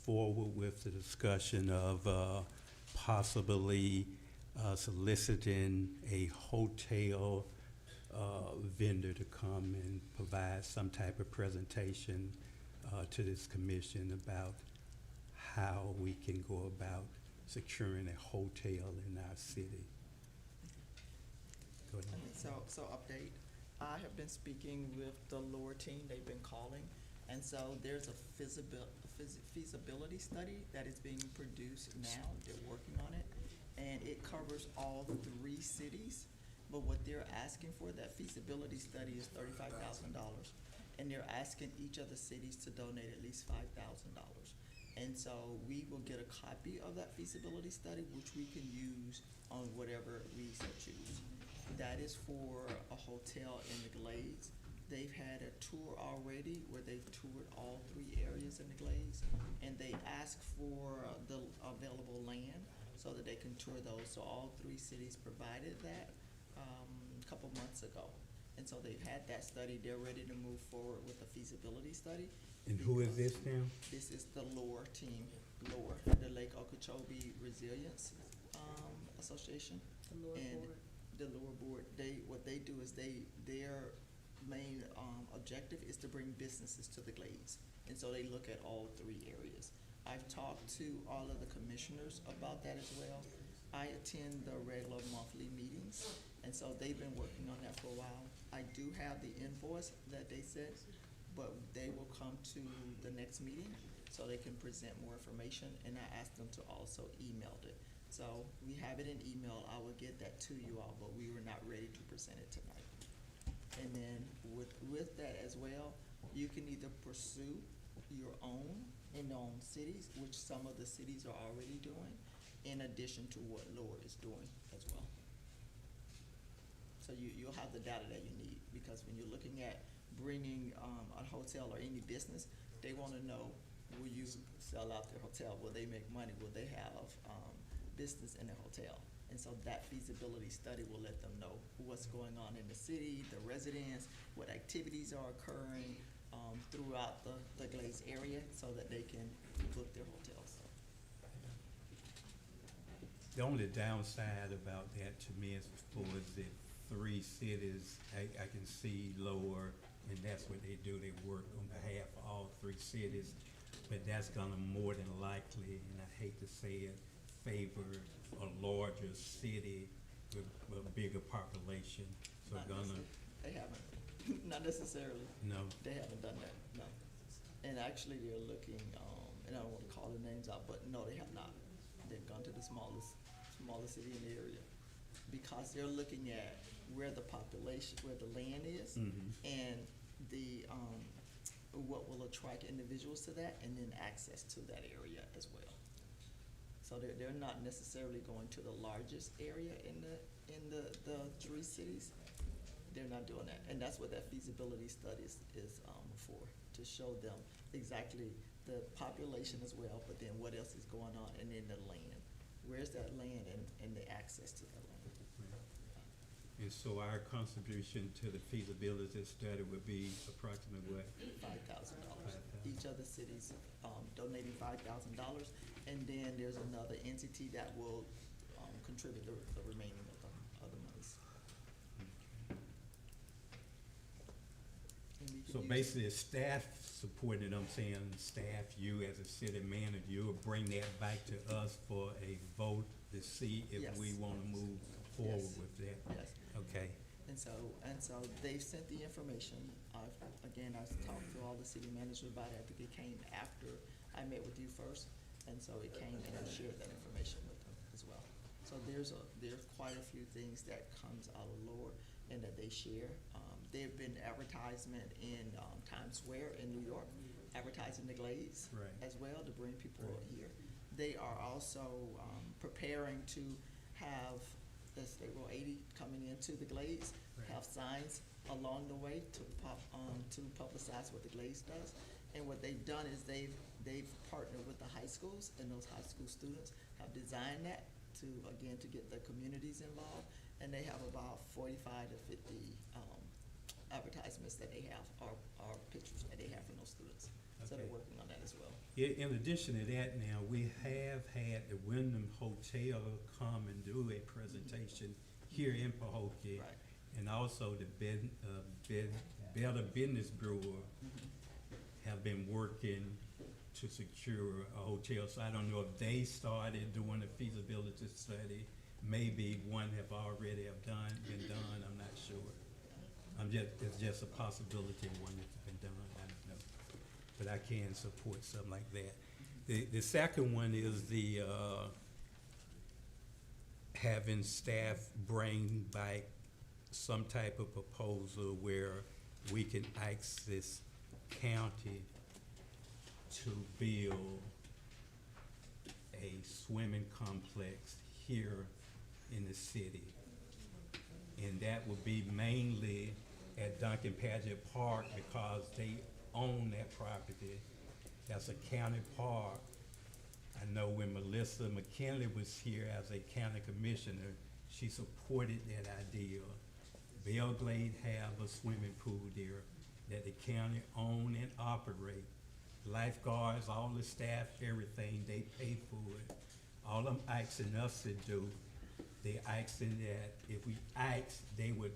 forward with the discussion of possibly soliciting a hotel vendor to come and provide some type of presentation to this commission about how we can go about securing a hotel in our city. Go ahead. So update, I have been speaking with the lower team, they've been calling, and so there's a feasibility study that is being produced now, they're working on it, and it covers all 3 cities, but what they're asking for, that feasibility study is $35,000, and they're asking each of the cities to donate at least $5,000. And so we will get a copy of that feasibility study, which we can use on whatever we so choose. That is for a hotel in the Glades. They've had a tour already where they've toured all 3 areas in the Glades, and they asked for the available land so that they can tour those. So all 3 cities provided that a couple months ago. And so they've had that study, they're ready to move forward with the feasibility study. And who is this now? This is the LORE team, LORE, the Lake Okeechobee Resilience Association. And the lower board, what they do is their main objective is to bring businesses to the Glades. And so they look at all 3 areas. I've talked to all of the commissioners about that as well. I attend the regular monthly meetings, and so they've been working on that for a while. I do have the invoice that they sent, but they will come to the next meeting so they can present more information, and I asked them to also email it. So we have it in email, I will get that to you all, but we were not ready to present it tonight. And then with that as well, you can either pursue your own in your own cities, which some of the cities are already doing, in addition to what LORE is doing as well. So you'll have the data that you need, because when you're looking at bringing a hotel or any business, they wanna know, will you sell out their hotel? Will they make money? Will they have business in the hotel? And so that feasibility study will let them know what's going on in the city, the residents, what activities are occurring throughout the Glades area, so that they can book their hotels. The only downside about that to me is for the 3 cities, I can see lower, and that's what they do, they work on behalf of all 3 cities. But that's gonna more than likely, and I hate to say it, favor a larger city with a bigger population. So Not gonna, They haven't, not necessarily. no, They haven't done that, no. And actually, they're looking, and I don't wanna call the names out, but no, they have not. They've gone to the smallest city in the area. Because they're looking at where the population, where the land is, and the, what will attract individuals to that, and then access to that area as well. So they're not necessarily going to the largest area in the 3 cities. They're not doing that, and that's what that feasibility study is for, to show them exactly the population as well, but then what else is going on, and then the land. Where's that land and the access to that land? and so our contribution to the feasibility study would be approximately what? $5,000. $5,000. Each of the cities donating $5,000, and then there's another entity that will contribute the remaining of the monies. And we can So use- basically, it's staff supporting, I'm saying, staff, you as a city manager, you'll bring that back to us for a vote to see if Yes. we wanna move forward Yes. with that. Yes. Okay, And so they've sent the information. I've talked to all the city managers about it. I think it came after I met with you first, and so it came and I shared that information with them as well. So there's quite a few things that comes out of Lord and that they share. There've been advertisement in Times Square in New York, advertising the Glades Right. as well to bring people Right. here. They are also preparing to have the State Road 80 coming into the Glades, Right. have signs along the way to publicize what the Glades does. And what they've done is they've partnered with the high schools, and those high school students have designed that to get the communities involved. And they have about 45 to 50 advertisements that they have, or pictures that they have from those students. So they're Okay. working on that as well. in addition to that now, we have had the Wyndham Hotel come and do a presentation here in Pahokee. Right. And also the Better Business Bureau have been working to secure a hotel. So I don't know if they started doing a feasibility study. Maybe one have already been done, I'm not sure. It's just a possibility one that's been done, I don't know. But I can support something like that. The second one is the, having staff bring back some type of proposal where we can ask this county to build a swimming complex here in the city. And that would be mainly at Duncan Paget Park because they own that property. That's a county park. I know when Melissa McKinley was here as a county commissioner, she supported that idea. Belglade have a swimming pool there that the county own and operate. Lifeguards, all the staff, everything, they pay for it. All I'm asking us to do, they asking that if we ask, they would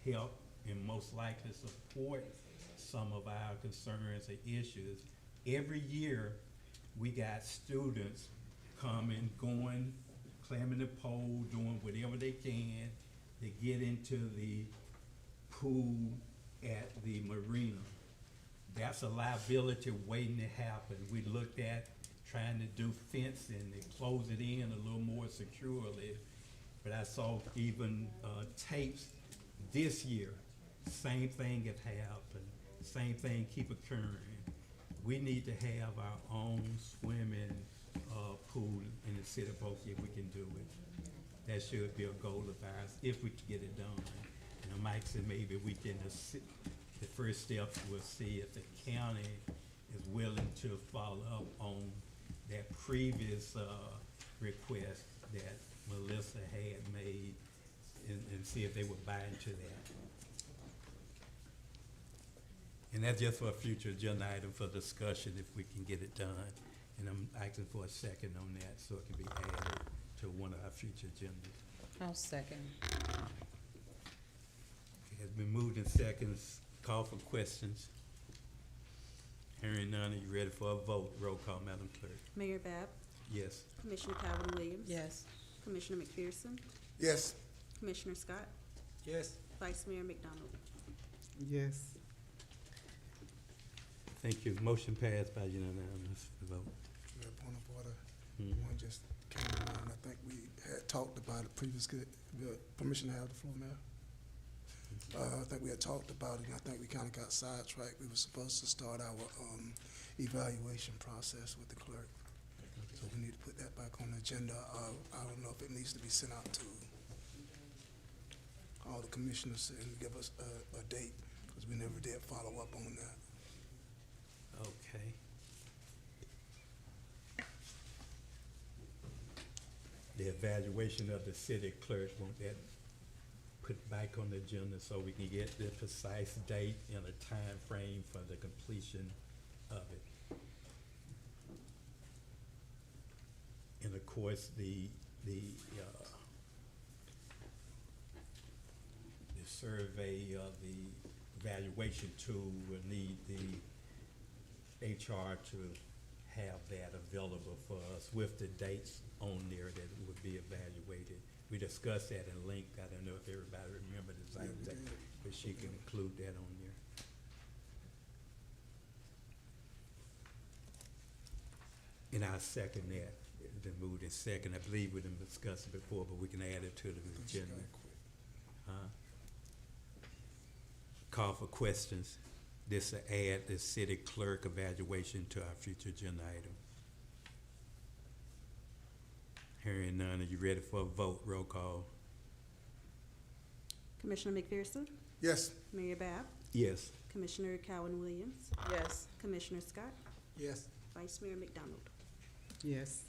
help and most likely support some of our concerns and issues. Every year, we got students coming, going, climbing the pole, doing whatever they can to get into the pool at the marina. That's a liability waiting to happen. We looked at trying to do fencing and close it in a little more securely. But I saw even tapes this year, same thing have happened, same thing keep occurring. We need to have our own swimming pool in the city of Pahokee if we can do it. That should be a goal of ours if we can get it done. And I'm asking maybe we can, the first step, we'll see if the county is willing to follow up on that previous request that Melissa had made and see if they would buy into that. And that's just for a future agenda item for discussion if we can get it done. And I'm asking for a second on that so it can be added to one of our future agendas. I'll second. It has been moved in seconds. Call for questions. Hearing none, are you ready for a vote? Roll call, Madam Clerk. Mayor Bab, Yes. Commissioner Calvin Williams. Yes. Commissioner McPherson, Yes. Commissioner Scott, Yes. Vice Mayor McDonald. Yes. Thank you. Motion passed by unanimous vote. Mayor, point of order. Mhm. One just came to mind. I think we had talked about it previously. Permission to have the floor, Mayor? I think we had talked about it, and I think we kind of got sidetracked. We were supposed to start our evaluation process with the clerk. So we need to put that back on the agenda. I don't know if it needs to be sent out to all the commissioners and give us a date, because we never did follow up on that. Okay. The evaluation of the city clerk, won't that put back on the agenda so we can get the precise date and a time frame for the completion of it? And of course, the survey of the evaluation tool will need the HR to have that available for us with the dates on there that it would be evaluated. We discussed that in length. I don't know if everybody remembered the same thing, but she can include that on there. And I second that. It's been moved in second. I believe we didn't discuss it before, but we can add it to the agenda. Call for questions. This will add the city clerk evaluation to our future agenda item. Hearing none, are you ready for a vote? Roll call. Commissioner McPherson, Yes. Mayor Bab, Yes. Commissioner Calvin Williams, Yes. Commissioner Scott, Yes. Vice Mayor McDonald. Yes.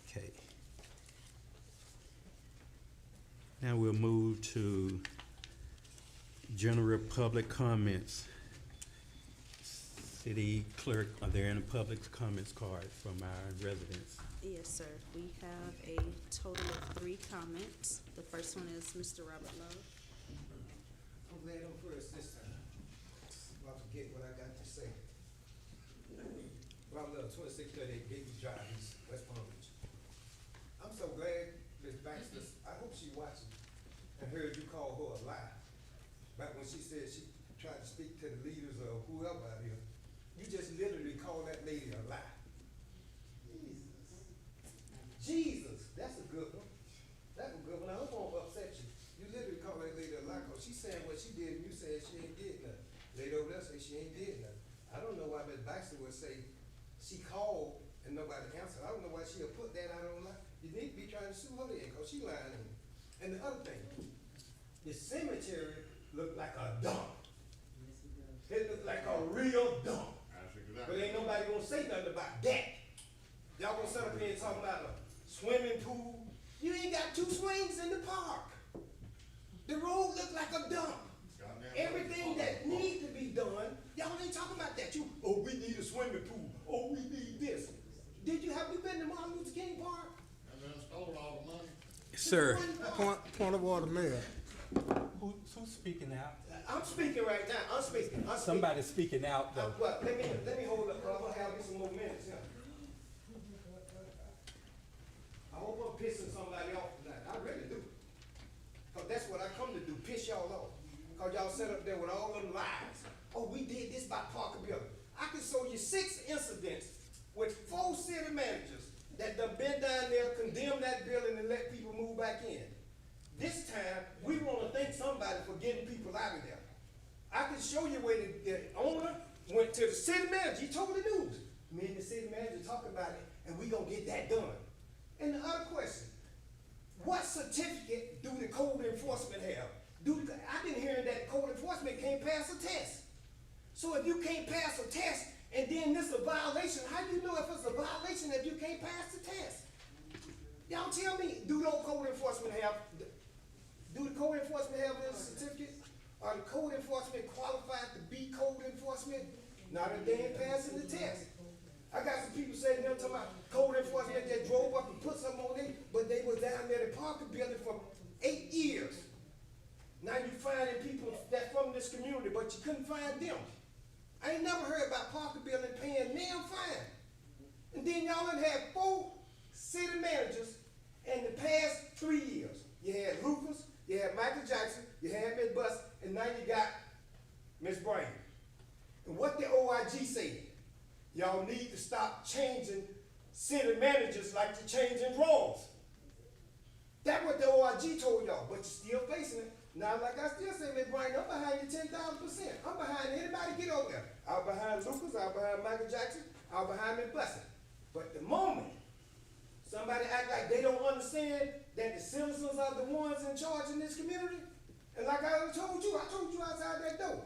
Okay. Now we'll move to general public comments. City clerk, are there any public comments cards from our residents? Yes, sir. We have a total of 3 comments. The first one is Mr. Robert Love. I'm glad I'm first this time. I'll forget what I got to say. Robert Love, 2638 Gateway Drive, East West Palm Beach. I'm so glad Ms. Baxter, I hope she's watching, and heard you call her a lie. Back when she said she tried to speak to the leaders of whoever out here, you just literally called that lady a lie. Jesus, that's a good one. That's a good one. I don't want to upset you. You literally called that lady a lie, 'cause she's saying what she did, and you said she ain't did nothing. Lady over there say she ain't did nothing. I don't know why Ms. Baxter would say she called and nobody answered. I don't know why she'll put that out online. You need to be trying to sue her then, 'cause she lying to me. And the other thing, the cemetery looked like a dump. It looked like a real dump. But ain't nobody gonna say nothing about that. Y'all gonna sit up here and talk about a swimming pool? You ain't got 2 swings in the park. The road looked like a dump. Everything that needs to be done, y'all ain't talking about that. Oh, we need a swimming pool. Oh, we need this. Have you been to Martin Luther King Park? Sir, Point of order, Mayor. who's speaking out? I'm speaking right now. I'm speaking. Somebody's speaking out though. Well, let me hold up, bro. I'm gonna have you some more minutes here. I hope I'm pissing somebody off tonight. I really do. 'Cause that's what I come to do, piss y'all off. 'Cause y'all sat up there with all them lies. Oh, we did this by Parker Building. I can show you 6 incidents with 4 city managers that done been down there, condemned that building and let people move back in. This time, we wanna thank somebody for getting people out of there. I can show you where the owner went to the city manager, he told the news. Me and the city manager talked about it, and we gonna get that done. And the other question, what certificate do the code enforcement have? I've been hearing that code enforcement can't pass a test. So if you can't pass a test, and then this is a violation, how do you know if it's a violation if you can't pass the test? Y'all tell me, do the code enforcement have this certificate? Are the code enforcement qualified to be code enforcement? Not if they ain't passing the test. I got some people saying they're talking about code enforcement that drove up and put something on it, but they was down there at the Parker building for 8 years. Now you finding people that from this community, but you couldn't find them. I ain't never heard about Parker building paying them fine. And then y'all done had 4 city managers in the past 3 years. You had Lucas, you had Michael Jackson, you had Miss Buss, and now you got Miss Brown. And what the OIG said, y'all need to stop changing city managers like you're changing drawers. That's what the OIG told y'all, but you're still facing it. Now, like I still say, Miss Brown, I'm behind you 10,000%. I'm behind anybody get over there. I was behind Lucas, I was behind Michael Jackson, I was behind Miss Buss. But the moment somebody act like they don't understand that the citizens are the ones in charge in this community, and like I told you outside that door,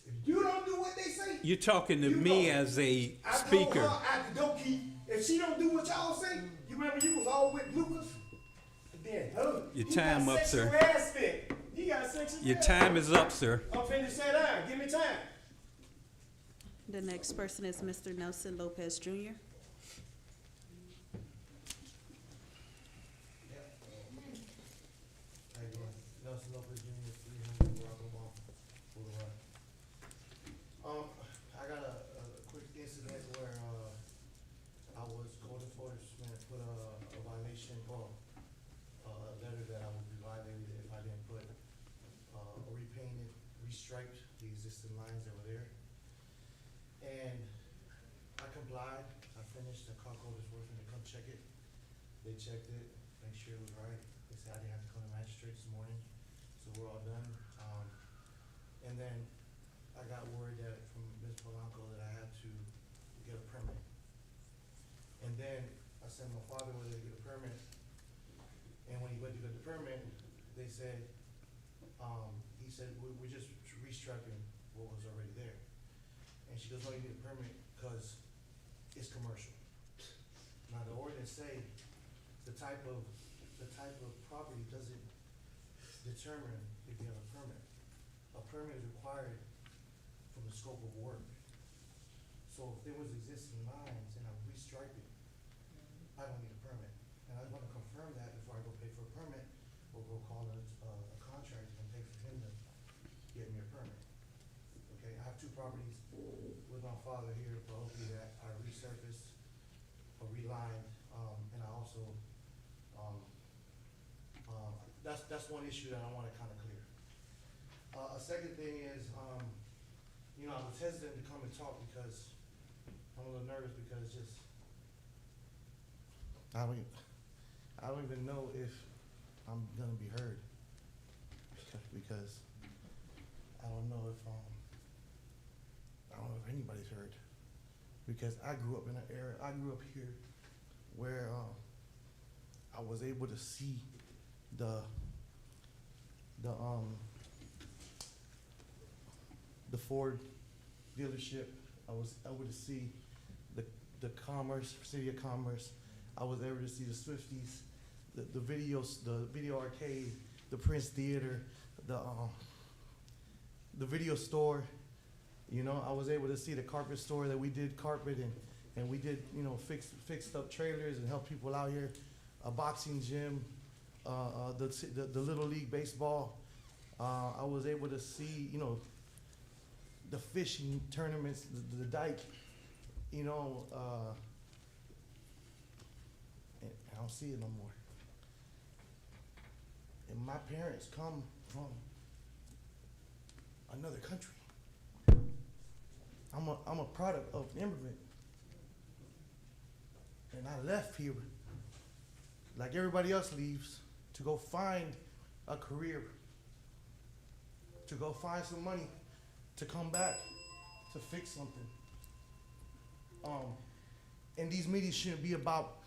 if you don't do what they say, You're talking to you me know. as a I speaker. told her out the door key, if she don't do what y'all say, you remember you was all with Lucas? Then, Your he time got up, sir. sexual harassment. He got sexual Your harassment. time is up, sir. I'm finna sit down. Give me time. The next person is Mr. Nelson Lopez Jr. How you doing? Nelson Lopez Jr., 300 Rockaway Boulevard. I got a quick incident where, I was code enforcement put a violation, or a letter that I would be violated if I didn't put, repainted, restriped the existing lines that were there. And I complied, I finished, the car code enforcement to come check it. They checked it, make sure it was right. They said I didn't have to come to magistrate this morning, so we're all done. And then I got word that from Ms. Polanco that I had to get a permit. And then I sent my father where to get a permit. And when he went to get the permit, they said, he said, we're just restriping what was already there. And she goes, no, you need a permit because it's commercial. Now, the ordinance say the type of property doesn't determine if you have a permit. A permit is required from the scope of work. So if there was existing lines and I'm restriping, I don't need a permit. And I want to confirm that before I go pay for a permit, or go call a contractor and pay for him to get me a permit. Okay, I have 2 properties with my father here, Pahokee, that I resurfaced or relined, and I also, that's one issue that I want to kind of clear. A second thing is, you know, I was hesitant to come and talk because I'm a little nervous because just, I don't even know if I'm gonna be heard because I don't know if anybody's heard, because I grew up in an era, I grew up here where I was able to see the Ford dealership. I was able to see the Commerce, City of Commerce. I was able to see the Swifties, the video arcade, the Prince Theater, the video store. You know, I was able to see the carpet store that we did carpet and we did, you know, fixed up trailers and help people out here. A boxing gym, the Little League baseball. I was able to see, you know, the fishing tournaments, the dike, you know, and I don't see it no more. And my parents come from another country. I'm a product of immigrant. And I left here like everybody else leaves to go find a career, to go find some money, to come back, to fix something. And these meetings shouldn't be about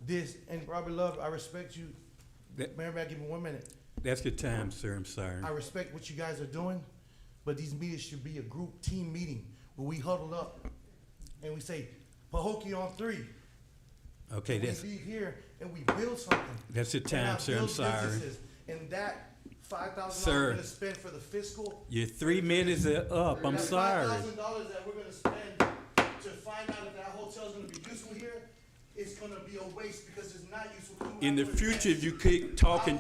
this. And Robert Love, I respect you. Mayor, may I give me 1 minute? That's your time, sir. I'm sorry. I respect what you guys are doing, but these meetings should be a group team meeting where we huddle up and we say, Pahokee on 3. Okay, And that's we leave here and we build something. your And time, I sir. I'm build sorry. businesses. And that $5,000 Sir. we're gonna spend for the fiscal. Your 3 minutes are up. I'm that sorry. $5,000 that we're gonna spend to find out if that hotel hotel's gonna be useful here, it's gonna be a waste because it's not useful. In the future, if you keep talking,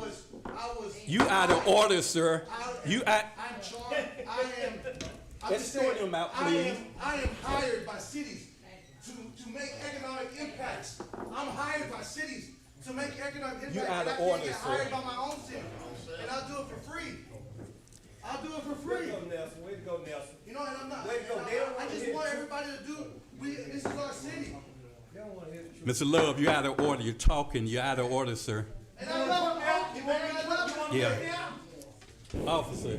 you out of order, sir. You out. I'm charged, I'm just Escort saying, him out, please. I am hired by cities to make economic impacts. I'm hired by cities to make economic impacts. You out of and I order, can't get sir. hired by my own city, and I'll do it for free. I'll do it for free. Nelson. Way to go, Nelson. You know, and I'm not. Way to go. and They don't I wanna just hear want the everybody to do. This is our city, They don't wanna hear the truth. Mr. Love, you're out of order. You're talking. You're out of order, sir. and I love it, man. I love it. Yeah. Officer.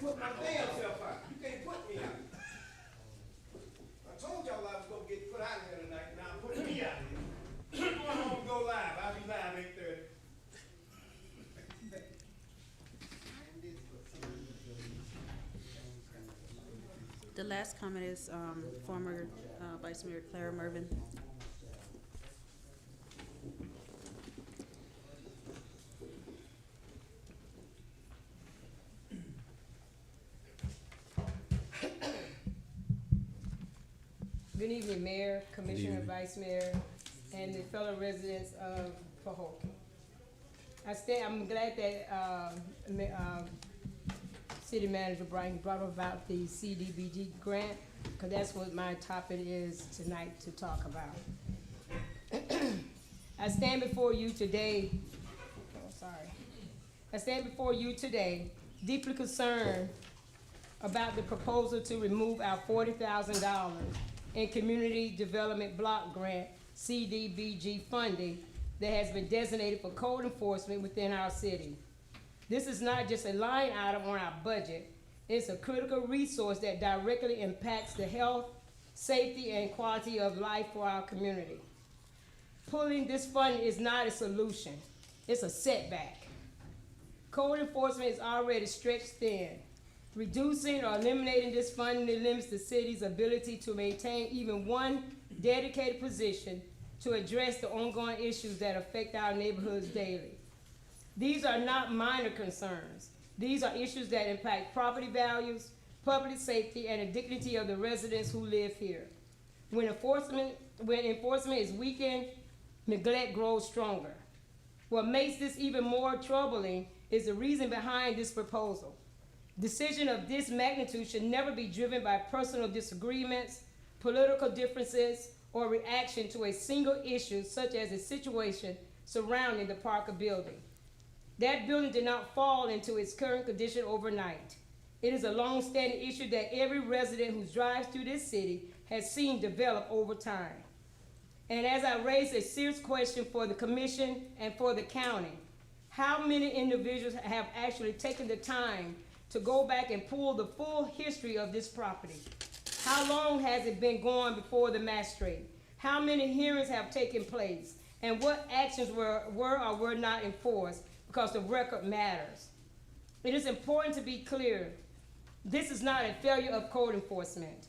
Put my damn self out. You can't put me out. I told y'all I was gonna get put out of here tonight, now put me out of here. I'm going home and go live. I'll be live 8:30. The last comment is former Vice Mayor Clara Mervin. Good evening, Mayor, Commissioner, evening. Vice Mayor, and the fellow residents of Pahokee. I'm glad that, City Manager Brian brought about the CDBG grant, because that's what my topic is tonight to talk about. I stand before you today, I stand before you today deeply concerned about the proposal to remove our $40,000 in Community Development Block Grant, CDBG funding, that has been designated for code enforcement within our city. This is not just a line item on our budget, it's a critical resource that directly impacts the health, safety, and quality of life for our community. Pulling this funding is not a solution, it's a setback. Code enforcement is already stretched thin. Reducing or eliminating this funding limits the city's ability to maintain even one dedicated position to address the ongoing issues that affect our neighborhoods daily. These are not minor concerns. These are issues that impact property values, public safety, and the dignity of the residents who live here. When enforcement is weakened, neglect grows stronger. What makes this even more troubling is the reason behind this proposal. Decision of this magnitude should never be driven by personal disagreements, political differences, or reaction to a single issue such as a situation surrounding the Parker building. That building did not fall into its current condition overnight. It is a long-standing issue that every resident who drives through this city has seen develop over time. And as I raise a serious question for the commission and for the county, how many individuals have actually taken the time to go back and pull the full history of this property? How long has it been going before the magistrate? How many hearings have taken place? And what actions were or were not enforced? Because the record matters. It is important to be clear, this is not a failure of code enforcement.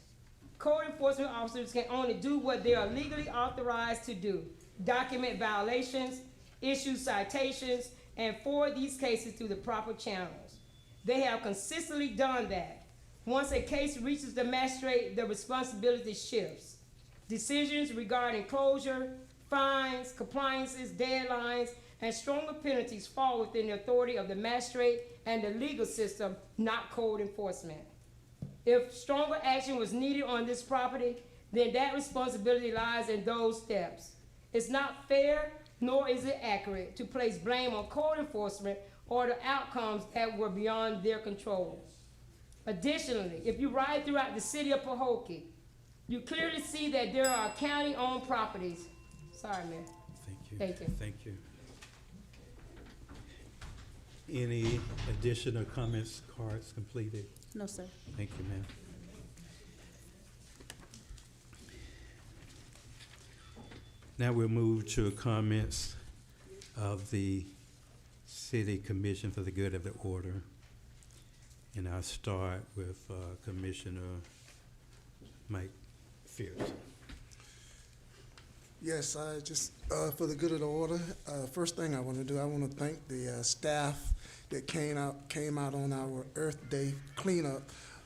Code enforcement officers can only do what they are legally authorized to do: document violations, issue citations, and forward these cases through the proper channels. They have consistently done that. Once a case reaches the magistrate, the responsibility shifts. Decisions regarding closure, fines, compliances, deadlines, and stronger penalties fall within the authority of the magistrate and the legal system, not code enforcement. If stronger action was needed on this property, then that responsibility lies in those steps. It's not fair, nor is it accurate, to place blame on code enforcement or the outcomes that were beyond their control. Additionally, if you ride throughout the city of Pahokee, you clearly see that there are county-owned properties. Sorry, man. Thank you. Thank you. Thank you. Any additional comments, cards completed? No, sir. Thank you, ma'am. Now we'll move to comments of the City Commission for the Good of the Order. And I'll start with Commissioner Mike Fierce. Yes, I just, for the good of the order, first thing I want to do, I want to thank the staff that came out on our Earth Day cleanup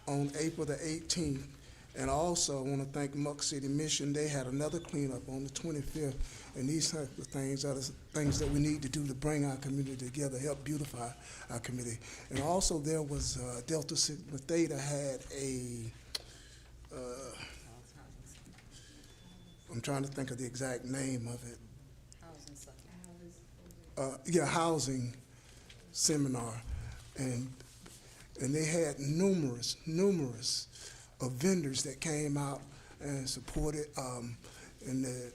on April the 18th. And also, I want to thank Muck City Mission. They had another cleanup on the 25th, and these types of things are the things that we need to do to bring our community together, help beautify our community. And also, there was Delta Sigma Theta had a, I'm trying to think of the exact name of it. Housing seminar, and they had numerous of vendors that came out and supported, and the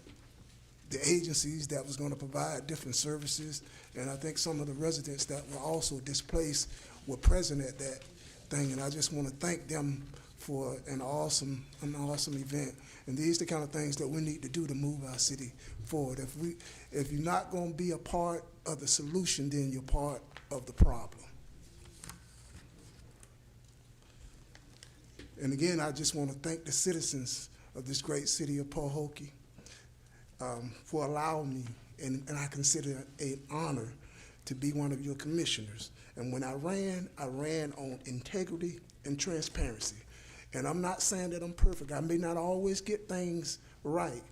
agencies that was going to provide different services, and I think some of the residents that were also displaced were present at that thing, and I just want to thank them for an awesome event. And these are the kind of things that we need to do to move our city forward. If you're not going to be a part of the solution, then you're part of the problem. And again, I just want to thank the citizens of this great city of Pahokee for allowing me, and I consider it an honor to be one of your commissioners. And when I ran on integrity and transparency. And I'm not saying that I'm perfect. I may not always get things right,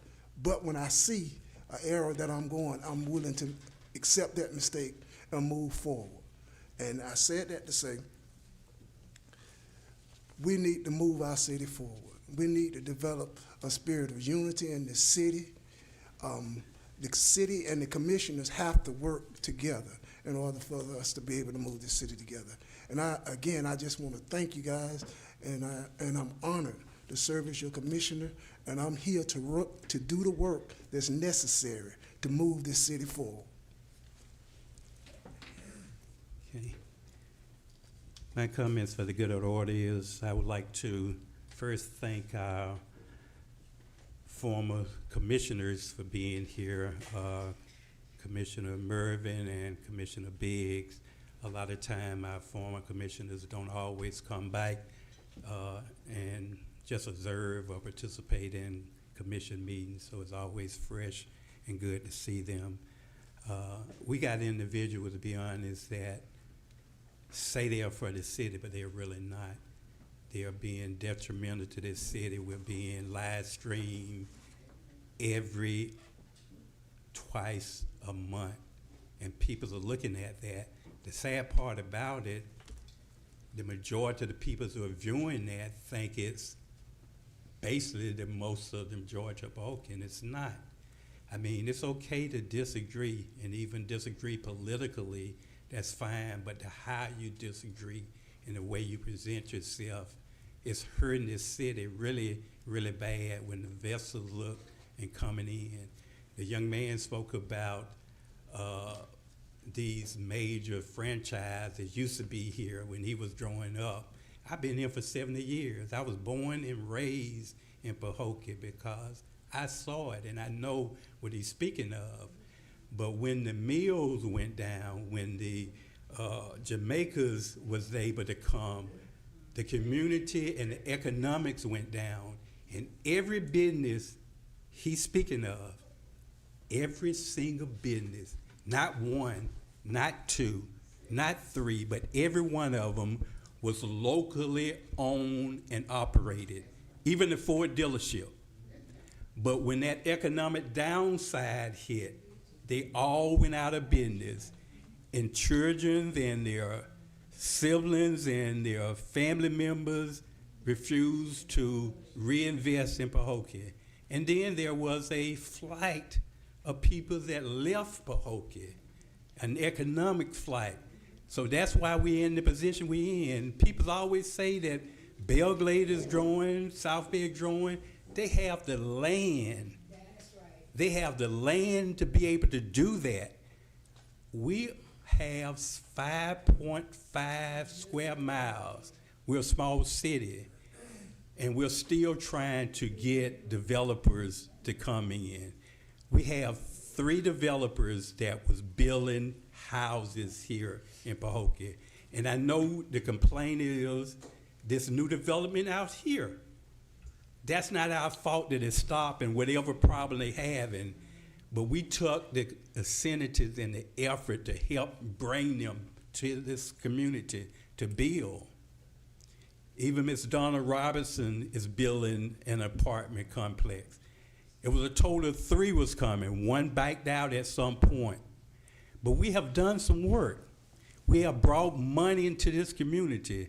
but when I see an error that I'm willing to accept that mistake and move forward. And I said that to say, we need to move our city forward. We need to develop a spirit of unity in the city. The city and the commissioners have to work together in order for us to be able to move this city together. And I just want to thank you guys, and I'm honored to serve as your commissioner, and I'm here to do the work that's necessary to move this city forward. Okay. My comments for the good of the order is I would like to first thank our former commissioners for being here, Commissioner Mervin and Commissioner Biggs. A lot of time our former commissioners don't always come back and just observe or participate in commission meetings, so it's always fresh and good to see them. We got individuals, to be honest, that say they are for the city, but they're really not. They are being detrimental to this city. We're being live streamed twice a month, and people are looking at that. The sad part about it, the majority of the people who are viewing that think it's basically the most of the majority of Pahokee, and it's not. I mean, it's okay to disagree and even disagree politically, that's fine, but how you disagree and the way you present yourself is hurting this city really, really bad when the vessels look and coming in. The young man spoke about these major franchises used to be here when he was growing up. I've been here for 70 years. I was born and raised in Pahokee because I saw it and I know what he's speaking of. But when the mills went down, when the Jamaicans was able to come, the community and the economics went down, and every business he's speaking of, every single business, not one, not two, not three, but every one of them was locally owned and operated, even the Ford dealership. But when that economic downside hit, they all went out of business, and children and their siblings and their family members refused to reinvest in Pahokee. And then there was a flight of people that left Pahokee, an economic flight. So that's why we're in the position we're in. People always say that Belglade is growing, South Bay is growing. They have the land. They have the land to be able to do that. We have 5.5 square miles. We're a small city, and we're still trying to get developers to come in. We have 3 developers that was building houses here in Pahokee. And I know the complaint is this new development out here. That's not our fault that it's stopping whatever problem they having, but we took the senators and the effort to help bring them to this community to build. Even Miss Donna Robinson is building an apartment complex. It was a total of 3 was coming. 1 backed out at some point. But we have done some work. We have brought money into this community.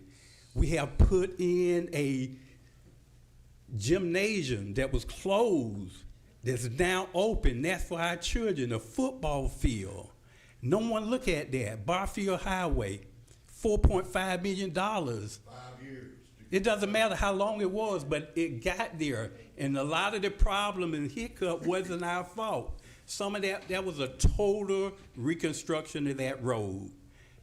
We have put in a gymnasium that was closed that's now open. That's for our children, a football field. No one look at that. Barfield Highway, $4.5 million. 5 years. It doesn't matter how long it was, but it got there. And a lot of the problem and hiccup wasn't our fault. Some of that was a total reconstruction of that road.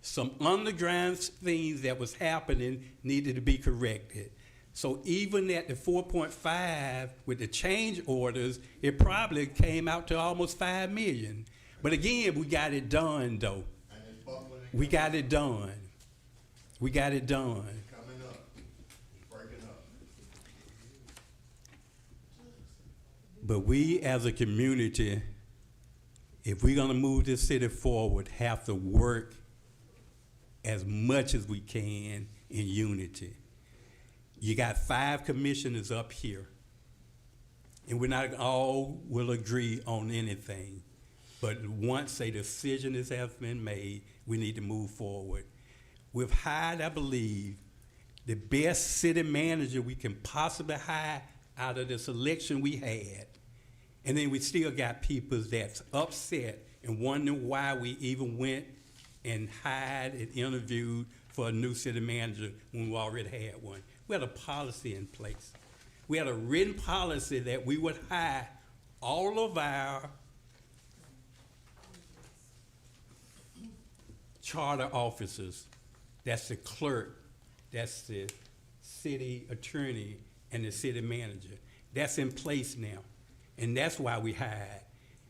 Some underground things that was happening needed to be corrected. So even at the 4.5 with the change orders, it probably came out to almost 5 million. But again, we got it done though. And it's buckling. We got it done. We got it done. Coming up, it's breaking up. But we as a community, if we're gonna move this city forward, have to work as much as we can in unity. You got 5 commissioners up here, and we're not all will agree on anything. But once a decision has been made, we need to move forward. We've hired, I believe, the best city manager we can possibly hire out of this election we had. And then we still got people that's upset and wondering why we even went and hired and interviewed for a new city manager when we already had one. We had a policy in place. We had a written policy that we would hire all of our charter officers. That's the clerk, that's the city attorney, and the city manager. That's in place now, and that's why we hired.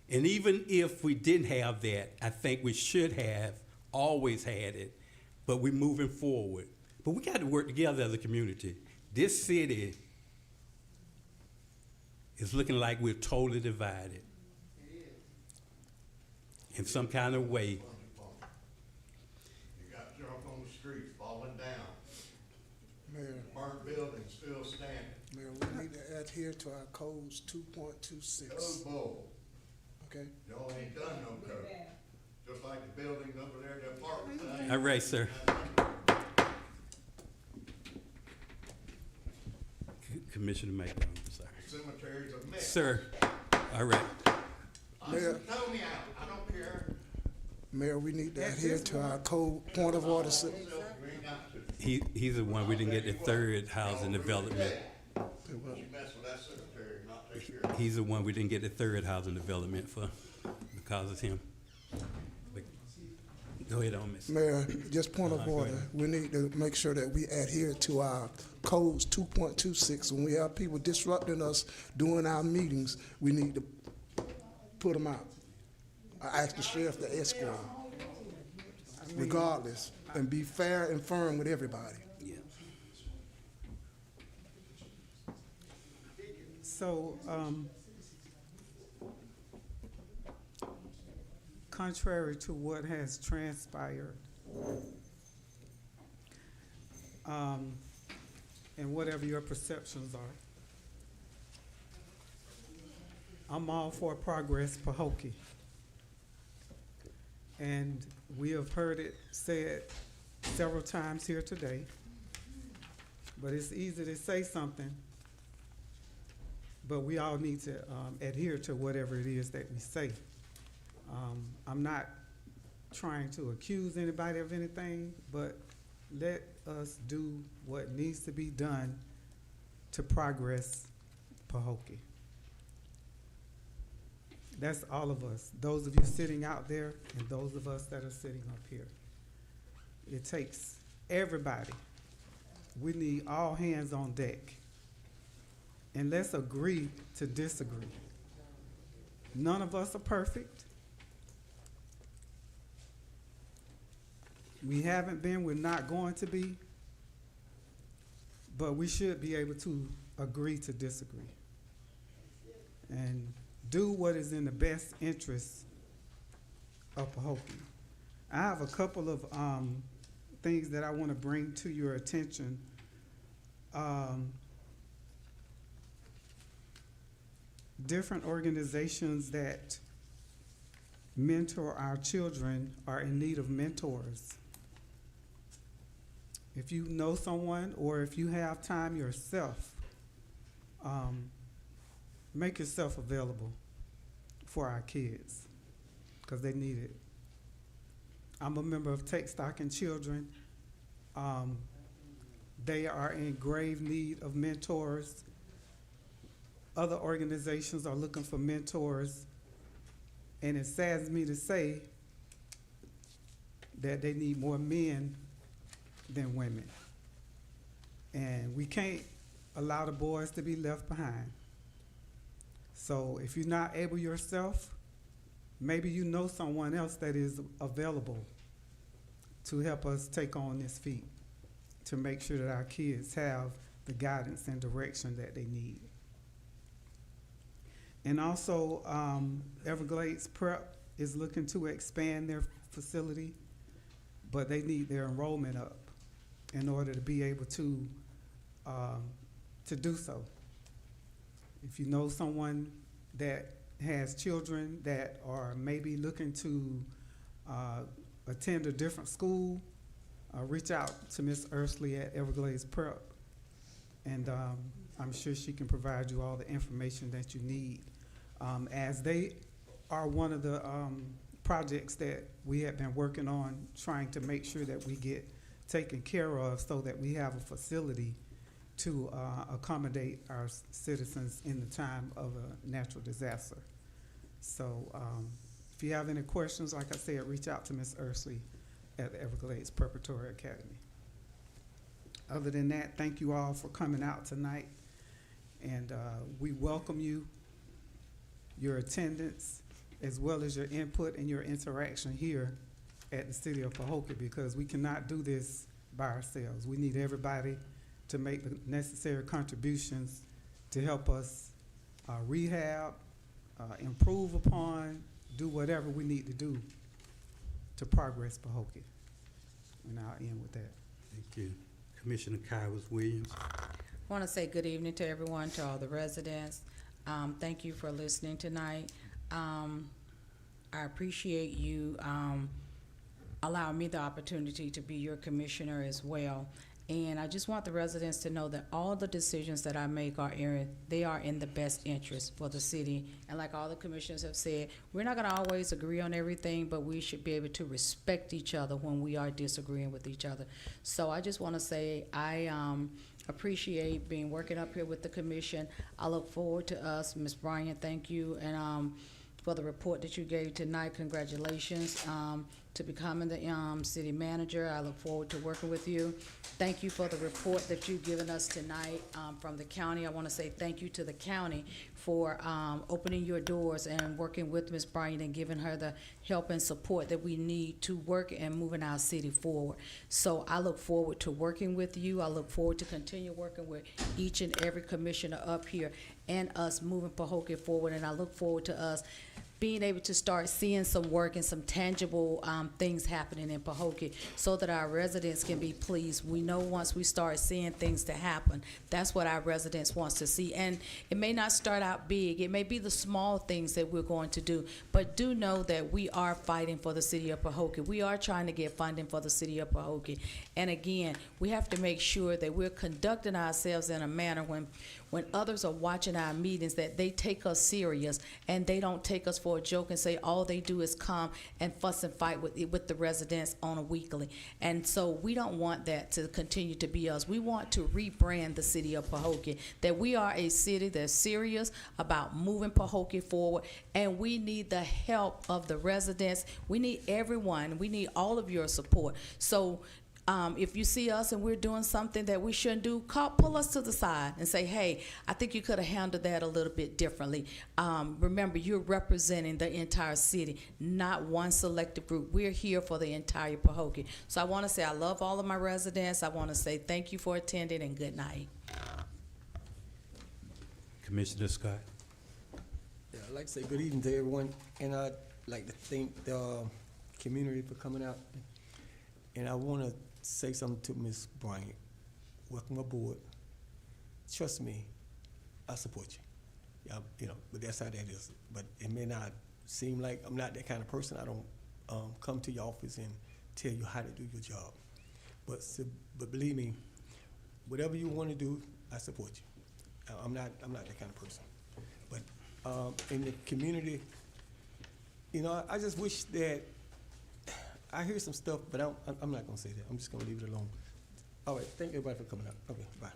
And even if we didn't have that, I think we should have always had it, but we're moving forward. But we got to work together as a community. This city is looking like we're totally divided in some kind of way. You got junk on the street falling down. Mayor, Burnt buildings still standing. Mayor, we need to adhere to our codes 2.26. Code bull. Okay? Y'all ain't done no code. Just like the buildings over there, the apartment thing. All right, sir. Commissioner McDonald, sorry. Cemeteries are mess. Sir, all right. Mayor. Throw me out, I don't care. Mayor, we need to adhere to our code, point of order. You ain't got to. He's the one we didn't get the 3rd housing development. You mess with that cemetery, not take care of it. He's the one we didn't get the 3rd housing development for because of him. But go ahead on, Miss. Mayor, just point of Go order. ahead. We need to make sure that we adhere to our codes 2.26. When we have people disrupting us during our meetings, we need to put them out. I asked the sheriff to escort them, regardless, and be fair and firm with everybody. Yeah. So, contrary to what has transpired, and whatever your perceptions are, I'm all for progress, Pahokee. And we have heard it said several times here today, but it's easy to say something, but we all need to adhere to whatever it is that we say. I'm not trying to accuse anybody of anything, but let us do what needs to be done to progress Pahokee. That's all of us, those of you sitting out there and those of us that are sitting up here. It takes everybody. We need all hands on deck. And let's agree to disagree. None of us are perfect. We haven't been, we're not going to be, but we should be able to agree to disagree. And do what is in the best interest of Pahokee. I have a couple of things that I want to bring to your attention different organizations that mentor our children are in need of mentors. If you know someone or if you have time yourself, make yourself available for our kids because they need it. I'm a member of Take Stock in Children. They are in grave need of mentors. Other organizations are looking for mentors. And it saddens me to say that they need more men than women. And we can't allow the boys to be left behind. So if you're not able yourself, maybe you know someone else that is available to help us take on this feat, to make sure that our kids have the guidance and direction that they need. And also, Everglades Prep is looking to expand their facility, but they need their enrollment up in order to be able to do so. If you know someone that has children that are maybe looking to attend a different school, reach out to Ms. Ursley at Everglades Prep, and I'm sure she can provide you all the information that you need. As they are one of the projects that we have been working on, trying to make sure that we get taken care of so that we have a facility to accommodate our citizens in the time of a natural disaster. So if you have any questions, like I said, reach out to Ms. Ursley at the Everglades Preparatory Academy. Other than that, thank you all for coming out tonight, and we welcome you, your attendance, as well as your input and your interaction here at the City of Pahokee, because we cannot do this by ourselves. We need everybody to make the necessary contributions to help us rehab, improve upon, do whatever we need to do to progress Pahokee. And I'll end with that. Thank you. Commissioner Kyle Williams. I want to say good evening to everyone, to all the residents. Thank you for listening tonight. I appreciate you allowing me the opportunity to be your commissioner as well. And I just want the residents to know that all the decisions that I make they are in the best interest for the city. And like all the commissioners have said, we're not going to always agree on everything, but we should be able to respect each other when we are disagreeing with each other. So I just want to say I appreciate working up here with the commission. I look forward to us. Ms. Bryant, thank you. And for the report that you gave tonight, congratulations to becoming the city manager. I look forward to working with you. Thank you for the report that you've given us tonight from the county. I want to say thank you to the county for opening your doors and working with Ms. Bryant and giving her the help and support that we need to work and moving our city forward. So I look forward to working with you. I look forward to continue working with each and every commissioner up here and us moving Pahokee forward. And I look forward to us being able to start seeing some work and some tangible things happening in Pahokee so that our residents can be pleased. We know once we start seeing things to happen, that's what our residents wants to see. And it may not start out big. It may be the small things that we're going to do, but do know that we are fighting for the city of Pahokee. We are trying to get funding for the city of Pahokee. And again, we have to make sure that we're conducting ourselves in a manner when others are watching our meetings, that they take us serious and they don't take us for a joke and say all they do is come and fuss and fight with the residents on a weekly. And so we don't want that to continue to be us. We want to rebrand the city of Pahokee, that we are a city that's serious about moving Pahokee forward, and we need the help of the residents. We need everyone. We need all of your support. So if you see us and we're doing something that we shouldn't do, pull us to the side and say, hey, I think you could have handled that a little bit differently. Remember, you're representing the entire city, not one selective group. We're here for the entire Pahokee. So I want to say I love all of my residents. I want to say thank you for attending and good night. Commissioner Scott. Yeah, I'd like to say good evening to everyone, and I'd like to thank the community for coming out. And I want to say something to Ms. Bryant. Welcome aboard. trust me, I support you. Yeah, you know, but that's how that is. But it may not seem like I'm not that kind of person. I don't come to your office and tell you how to do your job. But believe me, whatever you want to do, I support you. I'm not that kind of person. But in the community, you know, I just wish that I hear some stuff, but I'm not gonna say that. I'm just gonna leave it alone. All right, thank everybody for coming out. Okay, bye.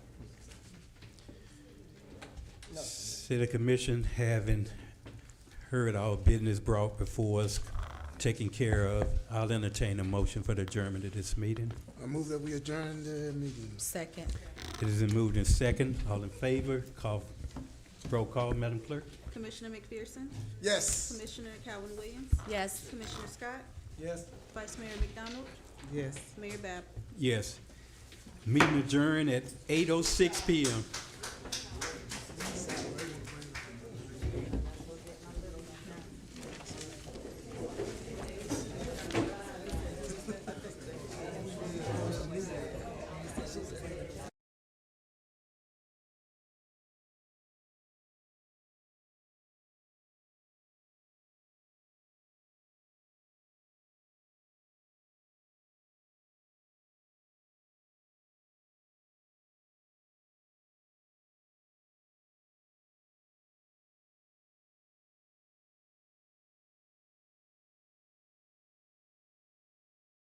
City Commission, having heard our business brought before us, taken care of, I'll entertain a motion for the adjournment of this meeting. I move that we adjourn the meeting. Second. It is moved in second. All in favor, roll call, Madam Clerk. Commissioner McPherson? Yes. Commissioner Calvin-Williams? Yes. Commissioner Scott? Yes. Vice Mayor McDonald? Yes. Mayor Bab? Yes. Meeting adjourned at 8:06 p.m.